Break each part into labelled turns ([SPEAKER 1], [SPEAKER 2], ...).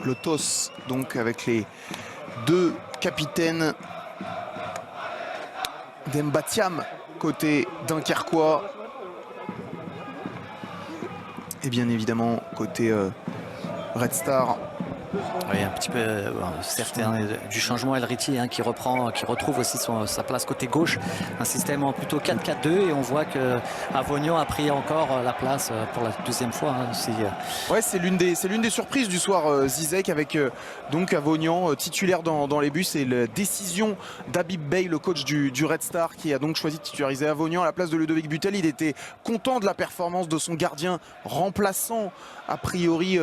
[SPEAKER 1] Le TOS, donc avec les deux capitaines d'Embatiam côté dunkerquois. Et bien évidemment côté Red Star.
[SPEAKER 2] Oui, un petit peu certain du changement. El Riti qui retrouve aussi sa place côté gauche. Un système en plutôt 4-4-2 et on voit que Avognon a pris encore la place pour la deuxième fois.
[SPEAKER 1] Ouais, c'est l'une des surprises du soir, Zizek, avec donc Avognon titulaire dans les buts. C'est la décision d'Habib Bey, le coach du Red Star, qui a donc choisi de titulariser Avognon à la place de Ludovic Butel. Il était content de la performance de son gardien remplaçant a priori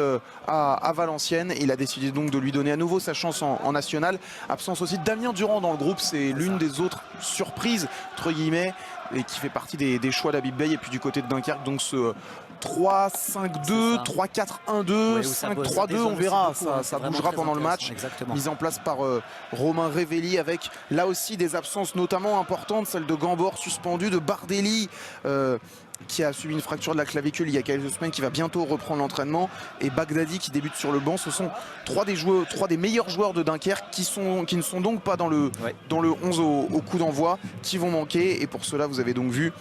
[SPEAKER 1] à Valenciennes. Il a décidé donc de lui donner à nouveau sa chance en national. Absence aussi de Damien Durand dans le groupe, c'est l'une des autres surprises entre guillemets et qui fait partie des choix d'Habib Bey. Et puis du côté de Dunkerque, donc ce 3-5-2, 3-4-1-2,
[SPEAKER 2] oui,
[SPEAKER 1] 5-3-2, on verra, ça bougera pendant le match.
[SPEAKER 2] Exactement.
[SPEAKER 1] Mise en place par Romain Révelli avec là aussi des absences notamment importantes, celle de Gambor suspendu, de Bardelli qui a subi une fracture de la clavicule il y a quelques semaines, qui va bientôt reprendre l'entraînement, et Bagdadi qui débute sur le banc. Ce sont trois des meilleurs joueurs de Dunkerque qui ne sont donc pas dans le 11 au coup d'envoi, qui vont manquer. Et pour cela, vous avez donc vu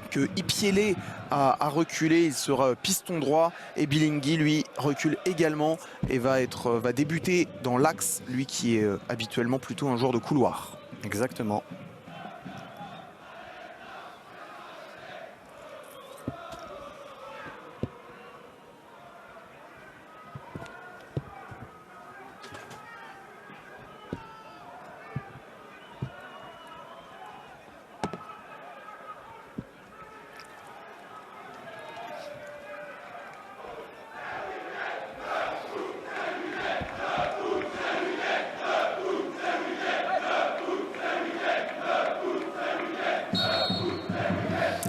[SPEAKER 1] que Ipiele a reculé, il sera piston droit, et Bilingui lui recule également et va débuter dans l'axe, lui qui est habituellement plutôt un joueur de couloir.
[SPEAKER 2] Exactement.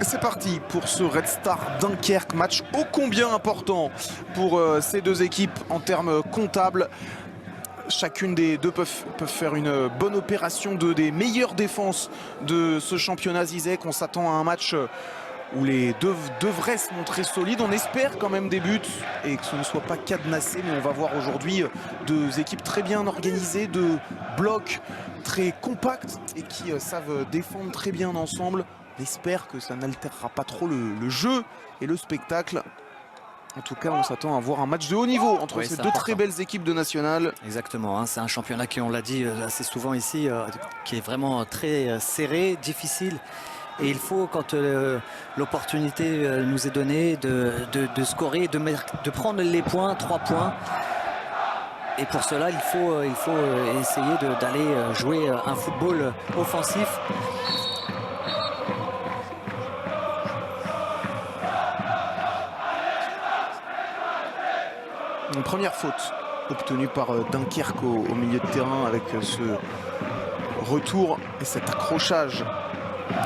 [SPEAKER 1] C'est parti pour ce Red Star Dunkerque, match ô combien important pour ces deux équipes en termes comptables. Chacune des deux peuvent faire une bonne opération, des meilleures défenses de ce championnat Zizek. On s'attend à un match où les deux devraient se montrer solides. On espère quand même des buts et que ce ne soit pas cadenassé, mais on va voir aujourd'hui deux équipes très bien organisées, deux blocs très compacts et qui savent défendre très bien ensemble. On espère que ça n'altérera pas trop le jeu et le spectacle. En tout cas, on s'attend à voir un match de haut niveau entre ces deux très belles équipes de national.
[SPEAKER 2] Exactement, c'est un championnat qui, on l'a dit assez souvent ici, qui est vraiment très serré, difficile. Et il faut, quand l'opportunité nous est donnée de scorer, de prendre les points, 3 points. Et pour cela, il faut essayer d'aller jouer un football offensif.
[SPEAKER 1] Une première faute obtenue par Dunkerque au milieu de terrain avec ce retour et cet accrochage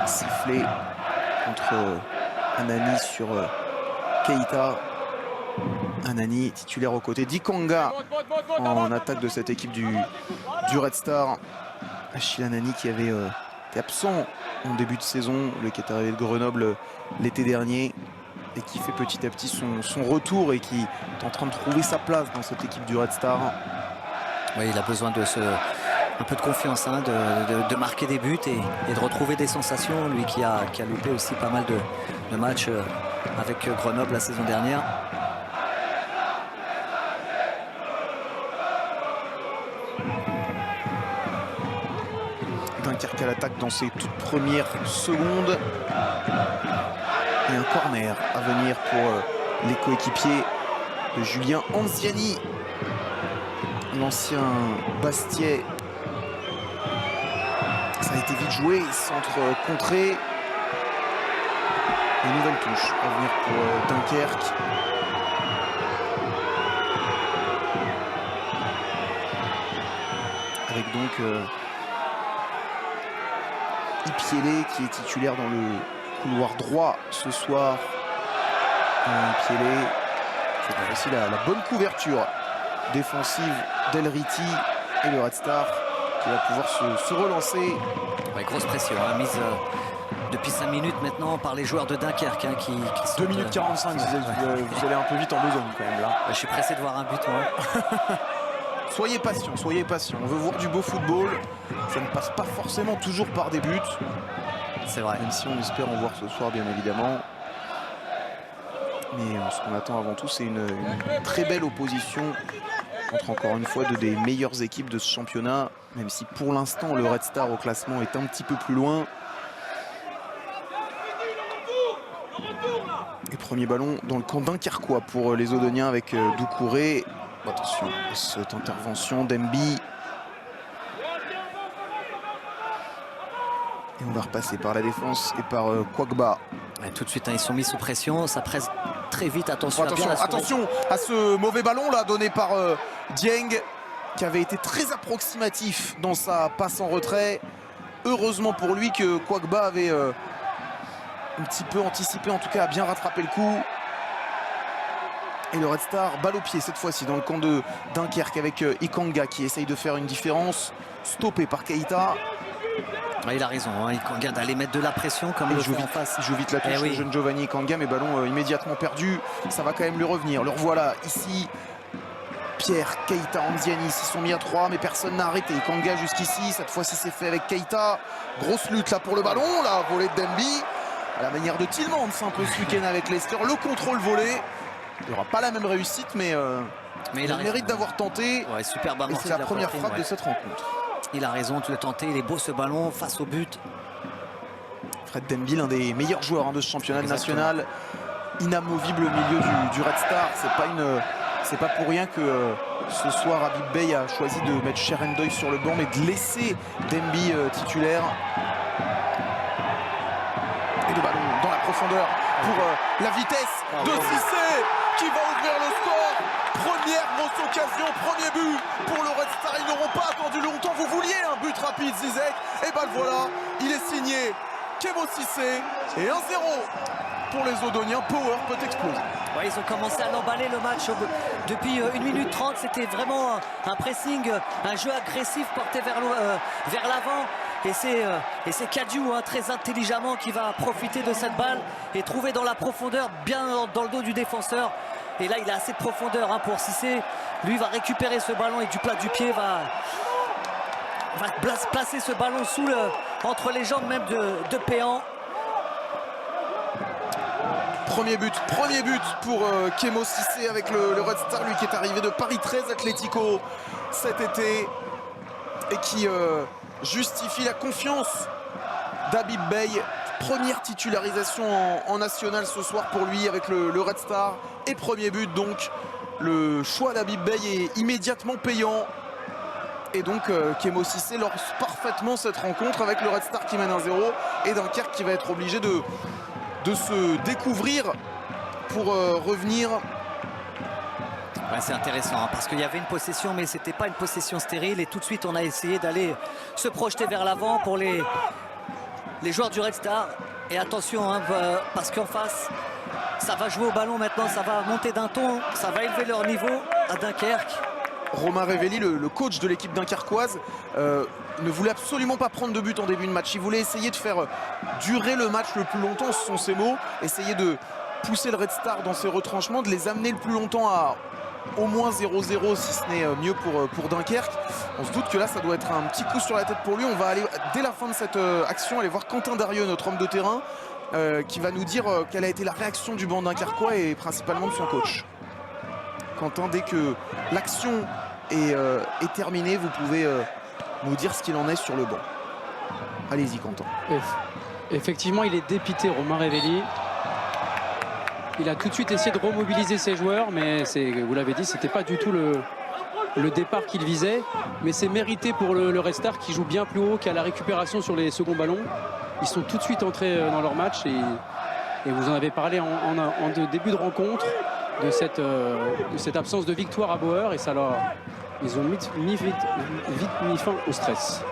[SPEAKER 1] sifflé contre Anani sur Keita. Anani titulaire aux côtés d'Ikanga en attaque de cette équipe du Red Star. Achille Anani qui avait été absent en début de saison, lui qui est arrivé de Grenoble l'été dernier et qui fait petit à petit son retour et qui est en train de trouver sa place dans cette équipe du Red Star.
[SPEAKER 2] Oui, il a besoin de un peu de confiance, de marquer des buts et de retrouver des sensations. Lui qui a loupé aussi pas mal de matchs avec Grenoble la saison dernière.
[SPEAKER 1] Dunkerque à l'attaque dans ses toutes premières secondes. Et un corner à venir pour les coéquipiers de Julien Anziani, l'ancien Bastiais. Ça a été vite joué, centre contré. Une nouvelle touche à venir pour Dunkerque. Avec donc Ipiele qui est titulaire dans le couloir droit ce soir. Ipiele, c'est aussi la bonne couverture défensive d'El Riti et le Red Star qui va pouvoir se relancer.
[SPEAKER 2] Ouais, grosse pression, mise depuis 5 minutes maintenant par les joueurs de Dunkerque hein, qui sont
[SPEAKER 1] 2 minutes 45, vous allez un peu vite en besogne quand même là.
[SPEAKER 2] Je suis pressé de voir un but moi.
[SPEAKER 1] Soyez patient, soyez patient. On veut voir du beau football. Ça ne passe pas forcément toujours par des buts.
[SPEAKER 2] C'est vrai.
[SPEAKER 1] Même si on espère en voir ce soir bien évidemment. Mais ce qu'on attend avant tout c'est une très belle opposition entre encore une fois deux des meilleures équipes de ce championnat. Même si pour l'instant le Red Star au classement est un petit peu plus loin. Et premier ballon dans le camp dunkerquois pour les Odoniens avec Doucouré. Attention à cette intervention d'Embi. Et on va repasser par la défense et par Kwagba.
[SPEAKER 2] Ouais, tout de suite, hein, ils sont mis sous pression, ça presse très vite. Attention,
[SPEAKER 1] attention à ce mauvais ballon là donné par Dieng qui avait été très approximatif dans sa passe en retrait. Heureusement pour lui que Kwagba avait un petit peu anticipé, en tout cas a bien rattrapé le coup. Et le Red Star, balle au pied cette fois-ci dans le camp de Dunkerque avec Ikanga qui essaye de faire une différence. Stoppé par Keita.
[SPEAKER 2] Ouais, il a raison, hein, Ikanga d'aller mettre de la pression comme il joue vite en face.
[SPEAKER 1] Il joue vite la touche, le jeune Giovanni Ikanga, mais ballon immédiatement perdu. Ça va quand même lui revenir. Le revoilà ici. Pierre, Keita, Anziani s'y sont mis à 3, mais personne n'a arrêté. Ikanga jusqu'ici, cette fois-ci c'est fait avec Keita. Grosse lutte là pour le ballon, la volée de Demby. À la manière de Tillmans un peu ce week-end avec Leicester. Le contrôle volé. Il n'y aura pas la même réussite, mais il a le mérite d'avoir tenté.
[SPEAKER 2] Ouais, superbe
[SPEAKER 1] et c'est la première frappe de cette rencontre.
[SPEAKER 2] Il a raison de le tenter, il est beau ce ballon face au but.
[SPEAKER 1] Fred Demby, l'un des meilleurs joueurs de ce championnat national. Inamovible au milieu du Red Star. C'est pas pour rien que ce soir Habib Bey a choisi de mettre Cherendoy sur le banc, mais de laisser Demby titulaire. Et le ballon dans la profondeur pour la vitesse de Cissé qui va ouvrir le score. Première grosse occasion, premier but pour le Red Star. Ils n'auront pas attendu longtemps. Vous vouliez un but rapide, Zizek. Et ben le voilà, il est signé Kemo Cissé. Et 1-0 pour les Odoniens. Power peut exploser.
[SPEAKER 2] Ouais, ils ont commencé à l'emballer le match depuis 1 minute 30. C'était vraiment un pressing, un jeu agressif porté vers l'avant. Et c'est Kadiou hein, très intelligemment qui va profiter de cette balle et trouver dans la profondeur, bien dans le dos du défenseur. Et là, il a assez de profondeur hein, pour Cissé. Lui va récupérer ce ballon et du plat du pied va placer ce ballon entre les jambes même de Péan.
[SPEAKER 1] Premier but pour Kemo Cissé avec le Red Star, lui qui est arrivé de Paris 13 Atlético cet été et qui justifie la confiance d'Habib Bey. Première titularisation en national ce soir pour lui avec le Red Star et premier but, donc le choix d'Habib Bey est immédiatement payant et donc Kemo Cissé lance parfaitement cette rencontre avec le Red Star qui mène 1-0 et Dunkerque qui va être obligé de se découvrir pour revenir.
[SPEAKER 2] Ouais, c'est intéressant hein, parce qu'il y avait une possession mais c'était pas une possession stérile et tout de suite on a essayé d'aller se projeter vers l'avant pour les joueurs du Red Star. Et attention hein, parce qu'en face ça va jouer au ballon maintenant, ça va monter d'un ton, ça va élever leur niveau à Dunkerque.
[SPEAKER 1] Romain Révelli, le coach de l'équipe dunkerquoise, ne voulait absolument pas prendre de but en début de match. Il voulait essayer de faire durer le match le plus longtemps, ce sont ses mots. Essayer de pousser le Red Star dans ses retranchements, de les amener le plus longtemps à au moins 0-0 si ce n'est mieux pour Dunkerque. On se doute que là ça doit être un petit coup sur la tête pour lui. On va aller dès la fin de cette action aller voir Quentin Darieux, notre homme de terrain, qui va nous dire quelle a été la réaction du banc dunkerquois et principalement de son coach. Quentin, dès que l'action est terminée, vous pouvez nous dire ce qu'il en est sur le banc. Allez-y Quentin.
[SPEAKER 3] Effectivement, il est dépité, Romain Révelli. Il a tout de suite essayé de remobiliser ses joueurs, mais vous l'avez dit, c'était pas du tout le départ qu'il visait. Mais c'est mérité pour le Red Star qui joue bien plus haut, qui a la récupération sur les seconds ballons. Ils sont tout de suite entrés dans leur match et vous en avez parlé en début de rencontre de cette absence de victoire à Bauer et ça ils ont vite mis fin au stress.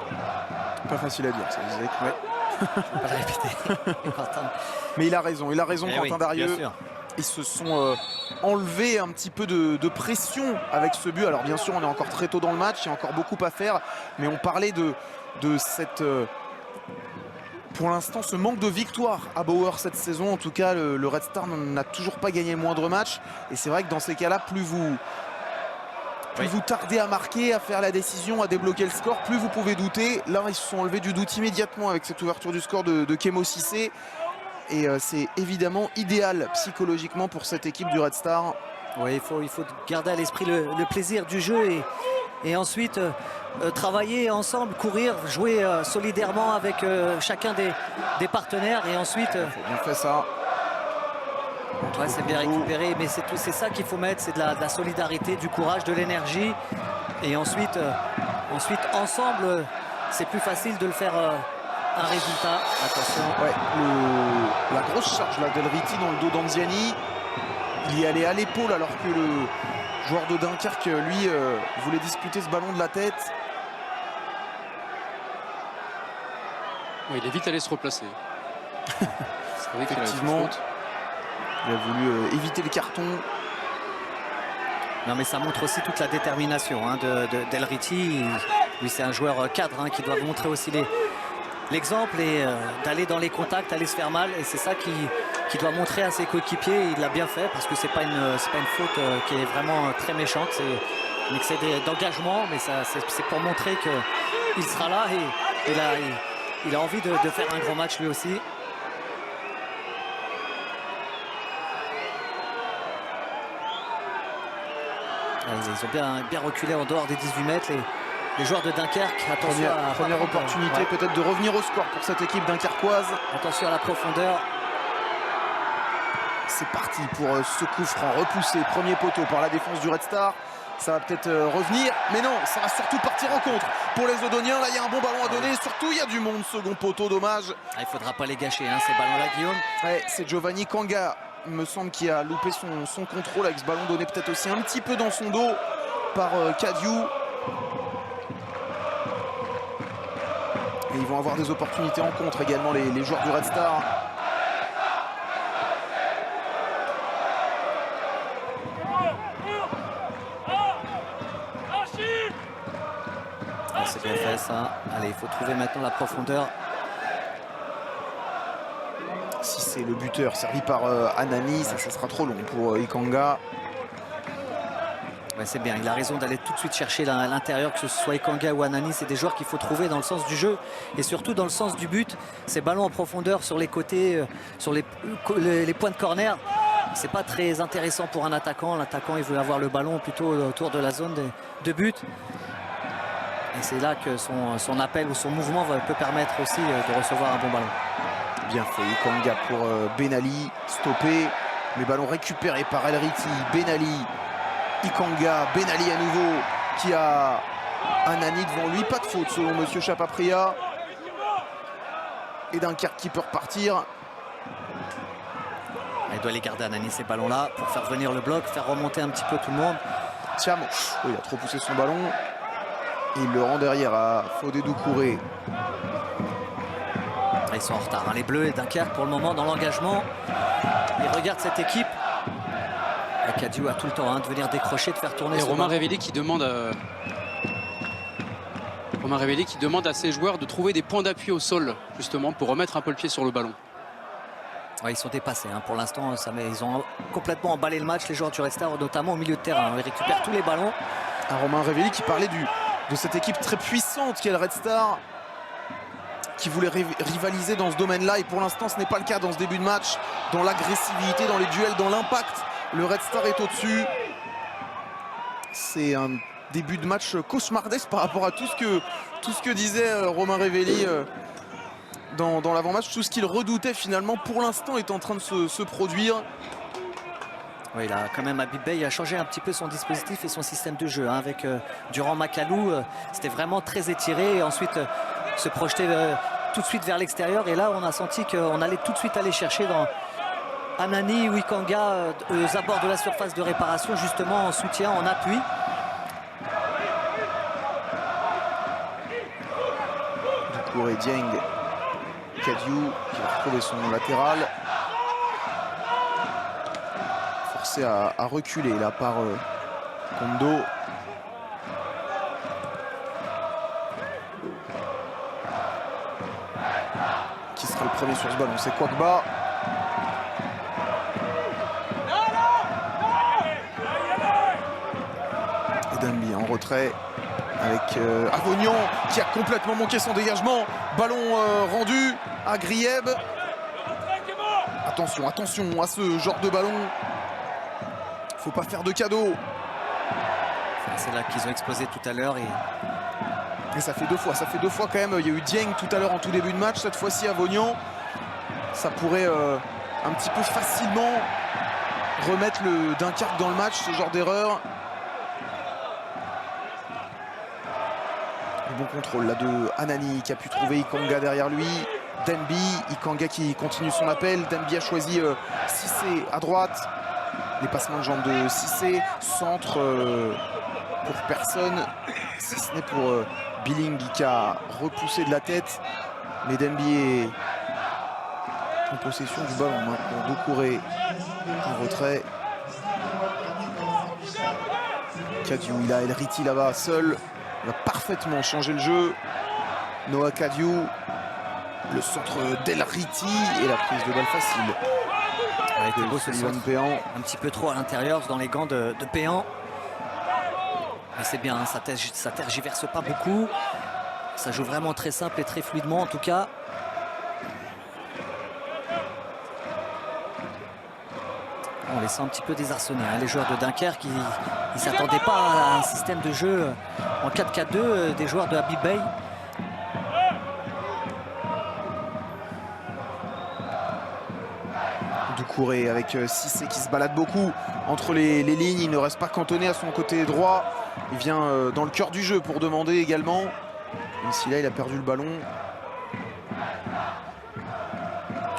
[SPEAKER 1] Pas facile à dire, ça disait que
[SPEAKER 2] Je vais pas le répéter.
[SPEAKER 1] Mais il a raison Quentin
[SPEAKER 2] oui,
[SPEAKER 1] Darieux. Ils se sont enlevés un petit peu de pression avec ce but. Alors bien sûr on est encore très tôt dans le match, il y a encore beaucoup à faire, mais on parlait de cette pour l'instant, ce manque de victoire à Bauer cette saison. En tout cas, le Red Star n'a toujours pas gagné le moindre match. Et c'est vrai que dans ces cas-là, plus vous tardez à marquer, à faire la décision, à débloquer le score, plus vous pouvez douter. Là, ils se sont enlevés du doute immédiatement avec cette ouverture du score de Kemo Cissé. Et c'est évidemment idéal psychologiquement pour cette équipe du Red Star.
[SPEAKER 2] Oui, il faut garder à l'esprit le plaisir du jeu et ensuite travailler ensemble, courir, jouer solidairement avec chacun des partenaires et ensuite...
[SPEAKER 1] On fait ça.
[SPEAKER 2] Ouais, c'est bien récupéré, mais c'est ça qu'il faut mettre, c'est de la solidarité, du courage, de l'énergie. Et ensuite ensemble, c'est plus facile de le faire un résultat. Attention.
[SPEAKER 1] Ouais, la grosse charge là d'El Riti dans le dos d'Anziani. Il y allait à l'épaule alors que le joueur de Dunkerque, lui, voulait disputer ce ballon de la tête.
[SPEAKER 3] Ouais, il est vite allé se replacer.
[SPEAKER 1] Effectivement. Il a voulu éviter le carton.
[SPEAKER 2] Non mais ça montre aussi toute la détermination hein, d'El Riti. Lui c'est un joueur cadre hein, qui doit montrer aussi l'exemple et d'aller dans les contacts, aller se faire mal. Et c'est ça qui doit montrer à ses coéquipiers. Il l'a bien fait parce que c'est pas une faute qui est vraiment très méchante. C'est un excès d'engagement, mais c'est pour montrer qu'il sera là et il a envie de faire un grand match lui aussi. Ils ont bien reculé en dehors des 18 mètres. Les joueurs de Dunkerque, attention
[SPEAKER 1] première opportunité ouais. Peut-être de revenir au score pour cette équipe dunkerquoise.
[SPEAKER 2] Attention à la profondeur.
[SPEAKER 1] C'est parti pour ce coup franc repoussé, premier poteau par la défense du Red Star. Ça va peut-être revenir, mais non, ça va surtout partir en contre pour les Odoniens. Là, il y a un bon ballon à donner, surtout il y a du monde, second poteau, dommage.
[SPEAKER 2] Il ne faudra pas les gâcher, hein, ces ballons-là, Guillaume.
[SPEAKER 1] Ouais, c'est Giovanni Kanga, il me semble, qui a loupé son contrôle avec ce ballon donné peut-être aussi un petit peu dans son dos par Kadiou. Et ils vont avoir des opportunités en contre également, les joueurs du Red Star.
[SPEAKER 2] C'est bien fait ça. Allez, il faut trouver maintenant la profondeur.
[SPEAKER 1] Si c'est le buteur servi par Anani, ça sera trop long pour Ikanga.
[SPEAKER 2] Ouais, c'est bien, il a raison d'aller tout de suite chercher à l'intérieur, que ce soit Ikanga ou Anani. C'est des joueurs qu'il faut trouver dans le sens du jeu et surtout dans le sens du but. Ces ballons en profondeur sur les côtés, sur les points de corner, c'est pas très intéressant pour un attaquant. L'attaquant, il veut avoir le ballon plutôt autour de la zone de but. Et c'est là que son appel ou son mouvement peut permettre aussi de recevoir un bon ballon.
[SPEAKER 1] Bien fait, Ikanga pour Benali, stoppé. Les ballons récupérés par El Riti, Benali, Ikanga, Benali à nouveau, qui a Anani devant lui. Pas de faute selon Monsieur Chapapria. Et Dunkerque qui peut repartir.
[SPEAKER 2] Il doit les garder Anani ces ballons-là pour faire venir le bloc, faire remonter un petit peu tout le monde.
[SPEAKER 1] Thiam, oh, il a trop poussé son ballon. Il le rend derrière à Fodé Doucouré.
[SPEAKER 2] Ils sont en retard, hein, les Bleus et Dunkerque pour le moment dans l'engagement. Ils regardent cette équipe. Kadiou a tout le temps hein, de venir décrocher, de faire tourner.
[SPEAKER 3] Et Romain Révéli qui demande à ses joueurs de trouver des points d'appui au sol, justement, pour remettre un peu le pied sur le ballon.
[SPEAKER 2] Ouais, ils sont dépassés hein. Pour l'instant, ils ont complètement emballé le match, les joueurs du Red Star, notamment au milieu de terrain. Ils récupèrent tous les ballons.
[SPEAKER 1] Un Romain Révéli qui parlait de cette équipe très puissante qu'est le Red Star, qui voulait rivaliser dans ce domaine-là. Et pour l'instant, ce n'est pas le cas dans ce début de match. Dans l'agressivité, dans les duels, dans l'impact, le Red Star est au-dessus. C'est un début de match cauchemardesque par rapport à tout ce que disait Romain Révéli dans l'avant-match. Tout ce qu'il redoutait finalement, pour l'instant, est en train de se produire.
[SPEAKER 2] Oui, il a quand même, Habib Beye a changé un petit peu son dispositif et son système de jeu hein, avec Durand Macalou. C'était vraiment très étiré et ensuite se projeter tout de suite vers l'extérieur. Et là, on a senti qu'on allait tout de suite aller chercher dans Anani ou Ikanga aux abords de la surface de réparation, justement en soutien, en appui.
[SPEAKER 1] Doucouré, Dieng, Kadiou qui va retrouver son latéral. À reculer là par Kondo. Qui le premier sur ce ballon, c'est Kwagba. Et Denby en retrait avec Avognon qui a complètement manqué son dégagement. Ballon rendu à Grieb. Attention, attention à ce genre de ballon. Faut pas faire de cadeaux.
[SPEAKER 2] C'est là qu'ils ont explosé tout à l'heure.
[SPEAKER 1] Et ça fait deux fois quand même. Il y a eu Dieng tout à l'heure en tout début de match. Cette fois-ci Avognon. Ça pourrait un petit peu facilement remettre le Dunkerque dans le match, ce genre d'erreur. Le bon contrôle là de Anani qui a pu trouver Ikanga derrière lui. Denby, Ikanga qui continue son appel. Denby a choisi Cissé à droite. Les passements de jambes de Cissé. Centre pour personne, si ce n'est pour Billing qui a repoussé de la tête. Mais Denby est en possession du ballon maintenant. Doucouré en retrait. Kadiou, il a El Riti là-bas seul. Il va parfaitement changer le jeu. Noah Kadiou. Le centre d'El Riti et la prise de balle facile.
[SPEAKER 2] Avec le beau Sullivan Péan. Un petit peu trop à l'intérieur dans les gants de Péan. Mais c'est bien, ça tergiverse pas beaucoup. Ça joue vraiment très simple et très fluidement en tout cas. On les sent un petit peu désarçonnés, hein, les joueurs de Dunkerque. Ils ne s'attendaient pas à un système de jeu en 4-4-2 des joueurs de Habib Beye.
[SPEAKER 1] Doucouré avec Cissé qui se balade beaucoup entre les lignes. Il ne reste pas cantonné à son côté droit. Il vient dans le cœur du jeu pour demander également. Même si là il a perdu le ballon.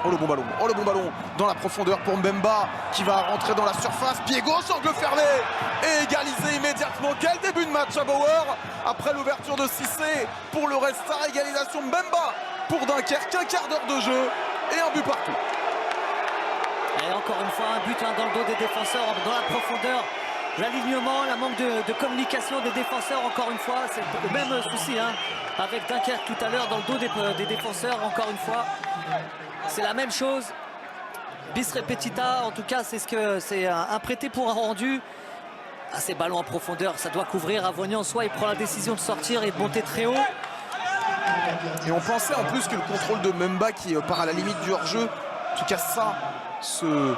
[SPEAKER 1] Oh le bon ballon dans la profondeur pour Mbemba qui va rentrer dans la surface. Pied gauche, angle fermé et égalisé immédiatement. Quel début de match à Bauer après l'ouverture de Cissé pour le Red Star. Égalisation Mbemba pour Dunkerque. Un quart d'heure de jeu et un but partout.
[SPEAKER 2] Et encore une fois un but dans le dos des défenseurs, dans la profondeur. L'alignement, la manque de communication des défenseurs, encore une fois, c'est le même souci hein, avec Dunkerque tout à l'heure dans le dos des défenseurs, encore une fois. C'est la même chose. Bis repetita, en tout cas, c'est un prêté pour un rendu. À ces ballons en profondeur, ça doit couvrir Avognon. Soit il prend la décision de sortir et de monter très haut.
[SPEAKER 1] Et on pensait en plus que le contrôle de Mbemba qui part à la limite du hors-jeu, en tout cas ça, ce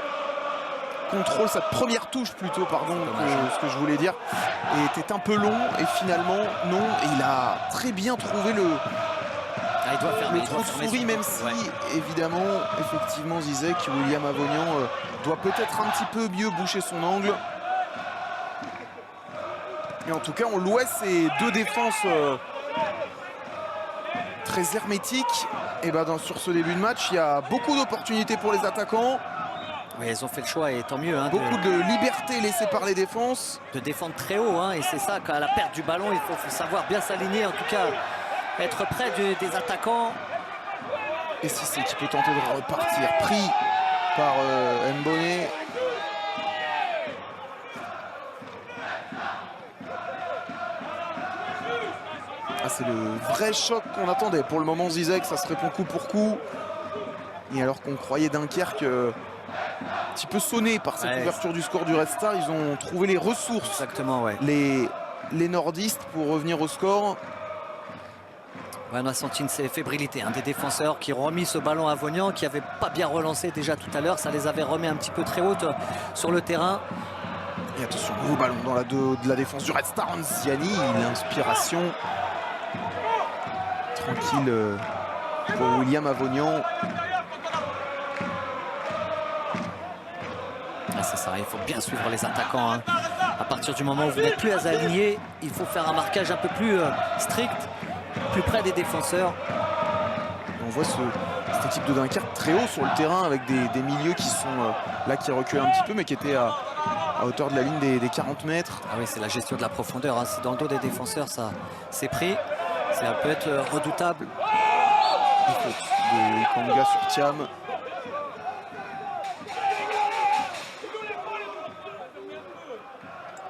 [SPEAKER 1] contrôle, cette première touche plutôt, pardon, ce que je voulais dire, était un peu long et finalement non. Et il a très bien trouvé le trou de souris, même si évidemment, effectivement, Zizek, William Avognon doit peut-être un petit peu mieux boucher son angle. Et en tout cas, on louait ces deux défenses très hermétiques. Et sur ce début de match, il y a beaucoup d'opportunités pour les attaquants.
[SPEAKER 2] Oui, ils ont fait le choix et tant mieux. Hein,
[SPEAKER 1] beaucoup de liberté laissée par les défenses.
[SPEAKER 2] De défendre très haut, hein, et c'est ça, qu'à la perte du ballon, il faut savoir bien s'aligner, en tout cas être près des attaquants.
[SPEAKER 1] Et si c'est qui peut tenter de repartir, pris par Mbonné. C'est le vrai choc qu'on attendait. Pour le moment, Zizek, ça se répond coup pour coup. Et alors qu'on croyait Dunkerque un petit peu sonné par cette ouverture du score du Red Star, ils ont trouvé les ressources.
[SPEAKER 2] Exactement,
[SPEAKER 1] les nordistes pour revenir au score.
[SPEAKER 2] Ouais, on a senti une fébrilité des défenseurs qui ont remis ce ballon à Avognon, qui n'avait pas bien relancé déjà tout à l'heure. Ça les avait remis un petit peu très hautes sur le terrain.
[SPEAKER 1] Et attention, gros ballon dans de la défense du Red Star. Anziani, l'inspiration. Tranquille pour William Avognon.
[SPEAKER 2] C'est ça, il faut bien suivre les attaquants. Hein. À partir du moment où vous n'êtes plus à aligner, il faut faire un marquage un peu plus strict, plus près des défenseurs.
[SPEAKER 1] On voit cette équipe de Dunkerque très haut sur le terrain avec des milieux qui sont là, qui reculent un petit peu, mais qui étaient à hauteur de la ligne des 40 mètres.
[SPEAKER 2] Ah oui, c'est la gestion de la profondeur. Hein. C'est dans le dos des défenseurs, ça c'est pris. Ça peut être redoutable.
[SPEAKER 1] De Ikanga sur Thiam.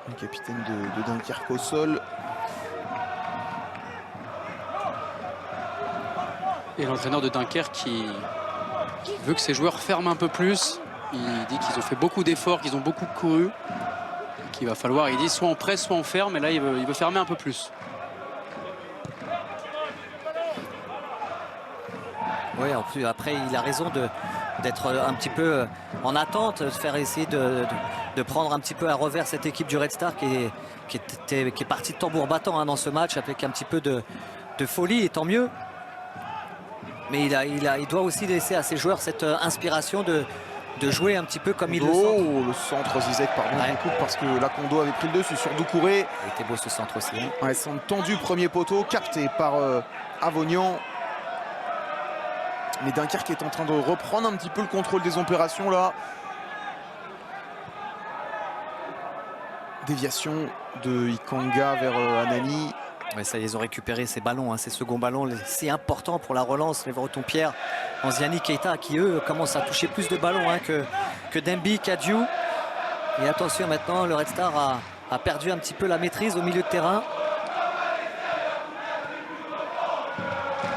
[SPEAKER 1] Le capitaine de Dunkerque au sol.
[SPEAKER 3] Et l'entraîneur de Dunkerque qui Il veut que ses joueurs ferment un peu plus. Il dit qu'ils ont fait beaucoup d'efforts, qu'ils ont beaucoup couru. Qu'il va falloir, il dit, soit on presse, soit on ferme. Et là, il veut fermer un peu plus.
[SPEAKER 2] Oui, en plus, après, il a raison d'être un petit peu en attente, de faire essayer de prendre un petit peu à revers cette équipe du Red Star qui est partie de tambour battant dans ce match avec un petit peu de folie, et tant mieux. Mais il doit aussi laisser à ses joueurs cette inspiration de jouer un petit peu comme il le sent.
[SPEAKER 1] Oh, le centre, Zizek, pardon, je me coupe parce que là, Kondo avait pris le dessus sur Doucouré.
[SPEAKER 2] Il était beau ce centre aussi.
[SPEAKER 1] Ouais, centre tendu, premier poteau, capté par Avognan. Mais Dunkerque est en train de reprendre un petit peu le contrôle des opérations là. Déviation de Ikanga vers Anani.
[SPEAKER 2] Ouais, ça, ils ont récupéré ces ballons, ces seconds ballons, c'est important pour la relance. Les Breton-Pierre, Anziani, Keita, qui eux commencent à toucher plus de ballons que Demby, Kadiou. Et attention maintenant, le Red Star a perdu un petit peu la maîtrise au milieu de terrain.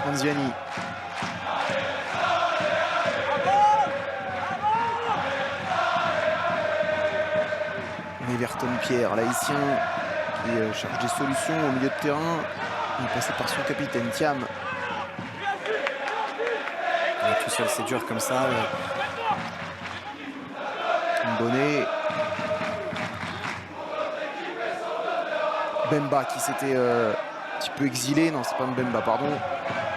[SPEAKER 1] Anziani. Everton-Pierre, l'haïtien qui cherche des solutions au milieu de terrain. Il est passé par son capitaine Thiam.
[SPEAKER 2] Tout seul, c'est dur comme ça.
[SPEAKER 1] Bonnet. Bemba qui s'était un petit peu exilé. Non, c'est pas Bemba, pardon.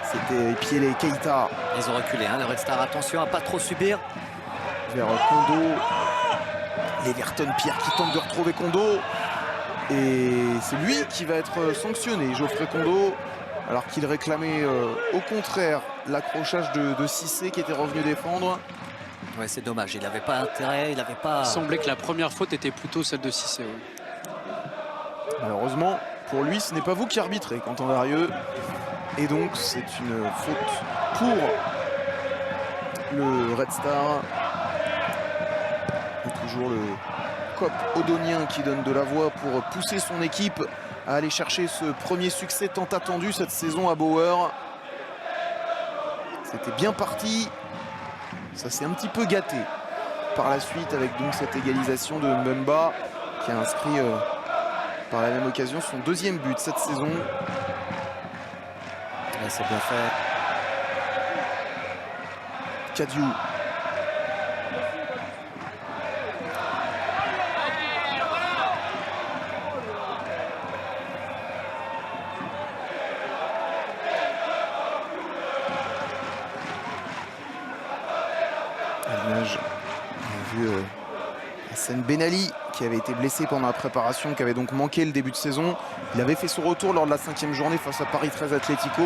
[SPEAKER 1] C'était Epiele Keita.
[SPEAKER 2] Ils ont reculé, le Red Star. Attention à pas trop subir.
[SPEAKER 1] Vers Kondo. Everton-Pierre qui tente de retrouver Kondo. Et c'est lui qui va être sanctionné, Geoffrey Kondo. Alors qu'il réclamait au contraire l'accrochage de Cissé qui était revenu défendre.
[SPEAKER 2] Ouais, c'est dommage, il n'avait pas intérêt, il n'avait pas...
[SPEAKER 3] Il semblait que la première faute était plutôt celle de Cissé. Ouais.
[SPEAKER 1] Malheureusement, pour lui, ce n'est pas vous qui arbitrez, Quentin Darieux. Et donc, c'est une faute pour le Red Star. Et toujours le Cop Odonien qui donne de la voix pour pousser son équipe à aller chercher ce premier succès tant attendu cette saison à Bauer. C'était bien parti. Ça s'est un petit peu gâté par la suite avec donc cette égalisation de Mbemba qui a inscrit par la même occasion son deuxième but cette saison.
[SPEAKER 2] Ouais, c'est bien fait.
[SPEAKER 1] Kadiou. On a vu Hassan Benali qui avait été blessé pendant la préparation, qui avait donc manqué le début de saison. Il avait fait son retour lors de la 5e journée face à Paris 13 Atlético.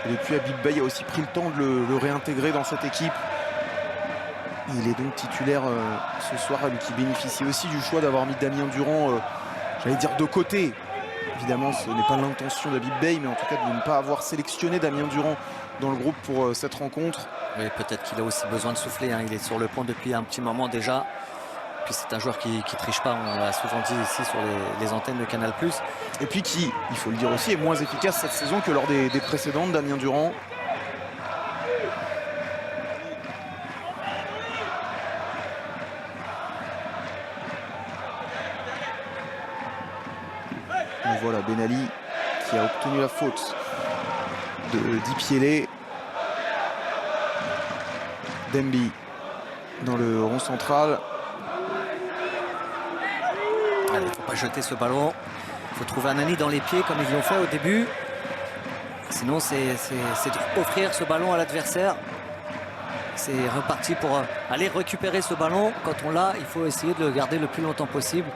[SPEAKER 1] Et depuis, Habib Beye a aussi pris le temps de le réintégrer dans cette équipe. Il est donc titulaire ce soir, lui qui bénéficie aussi du choix d'avoir mis Damien Durand, j'allais dire de côté. Évidemment, ce n'est pas l'intention d'Habib Beye, mais en tout cas de ne pas avoir sélectionné Damien Durand dans le groupe pour cette rencontre.
[SPEAKER 2] Oui, peut-être qu'il a aussi besoin de souffler. Il est sur le pont depuis un petit moment déjà. Puis c'est un joueur qui triche pas. On l'a souvent dit ici sur les antennes de Canal+.
[SPEAKER 1] Et puis qui, il faut le dire aussi, est moins efficace cette saison que lors des précédentes, Damien Durand. Et voilà Benali qui a obtenu la faute de Dipiele. Demby dans le rond central.
[SPEAKER 2] Il ne faut pas jeter ce ballon. Il faut trouver Anani dans les pieds comme ils l'ont fait au début. Sinon, c'est offrir ce ballon à l'adversaire. C'est reparti pour aller récupérer ce ballon. Quand on l'a, il faut essayer de le garder le plus longtemps possible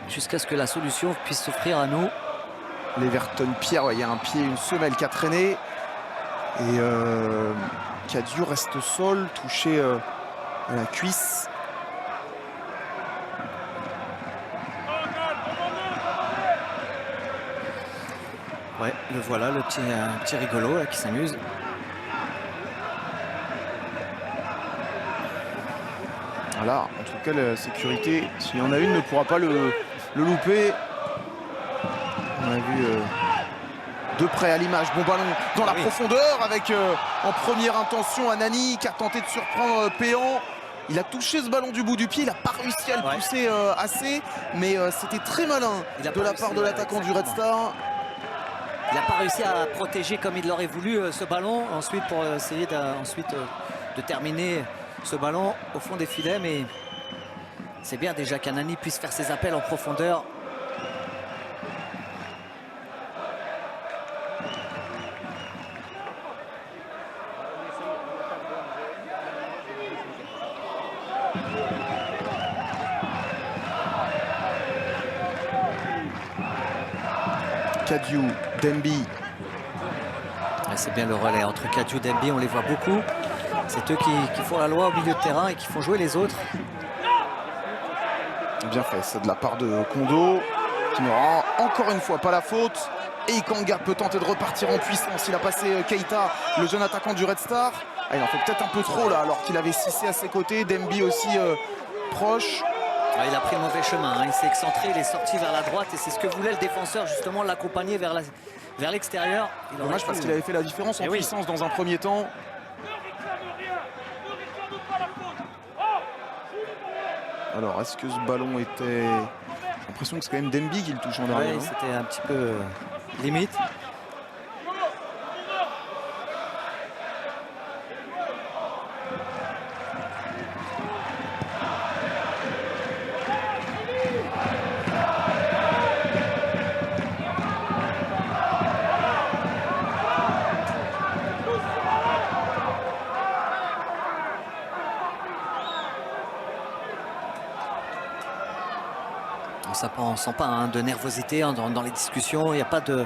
[SPEAKER 2] jusqu'à ce que la solution puisse s'offrir à nous.
[SPEAKER 1] L'Everton-Pierre, ouais, il y a un pied, une semelle qui a traîné. Et Kadiou reste au sol, touché à la cuisse.
[SPEAKER 2] Ouais, le voilà, le petit rigolo là, qui s'amuse.
[SPEAKER 1] Voilà, en tout cas la sécurité, s'il y en a une, ne pourra pas le louper. On a vu de près à l'image. Bon ballon dans la profondeur avec en première intention Anani qui a tenté de surprendre Péan. Il a touché ce ballon du bout du pied, il n'a pas réussi à le pousser assez, mais c'était très malin de la part de l'attaquant du Red Star.
[SPEAKER 2] Il n'a pas réussi à protéger comme il l'aurait voulu ce ballon, ensuite pour essayer de terminer ce ballon au fond des filets, mais c'est bien déjà qu'Anani puisse faire ses appels en profondeur.
[SPEAKER 1] Kadiou, Demby.
[SPEAKER 2] C'est bien le relais entre Kadiou et Demby, on les voit beaucoup. C'est eux qui font la loi au milieu de terrain et qui font jouer les autres.
[SPEAKER 1] Bien fait, c'est de la part de Kondo qui n'aura encore une fois pas la faute. Et Ikanga peut tenter de repartir en puissance. Il a passé Keita, le jeune attaquant du Red Star. Ah, il en fait peut-être un peu trop là alors qu'il avait Cissé à ses côtés. Demby aussi proche.
[SPEAKER 2] Il a pris le mauvais chemin, hein. Il s'est excentré, il est sorti vers la droite et c'est ce que voulait le défenseur, justement l'accompagner vers l'extérieur.
[SPEAKER 1] Dommage parce qu'il avait fait la différence en puissance dans un premier temps. Alors est-ce que ce ballon était... J'ai l'impression que c'est quand même Demby qui le touche en dernier.
[SPEAKER 2] Oui, c'était un petit peu limite. On ne sent pas hein, de nervosité hein, dans les discussions. Il n'y a pas de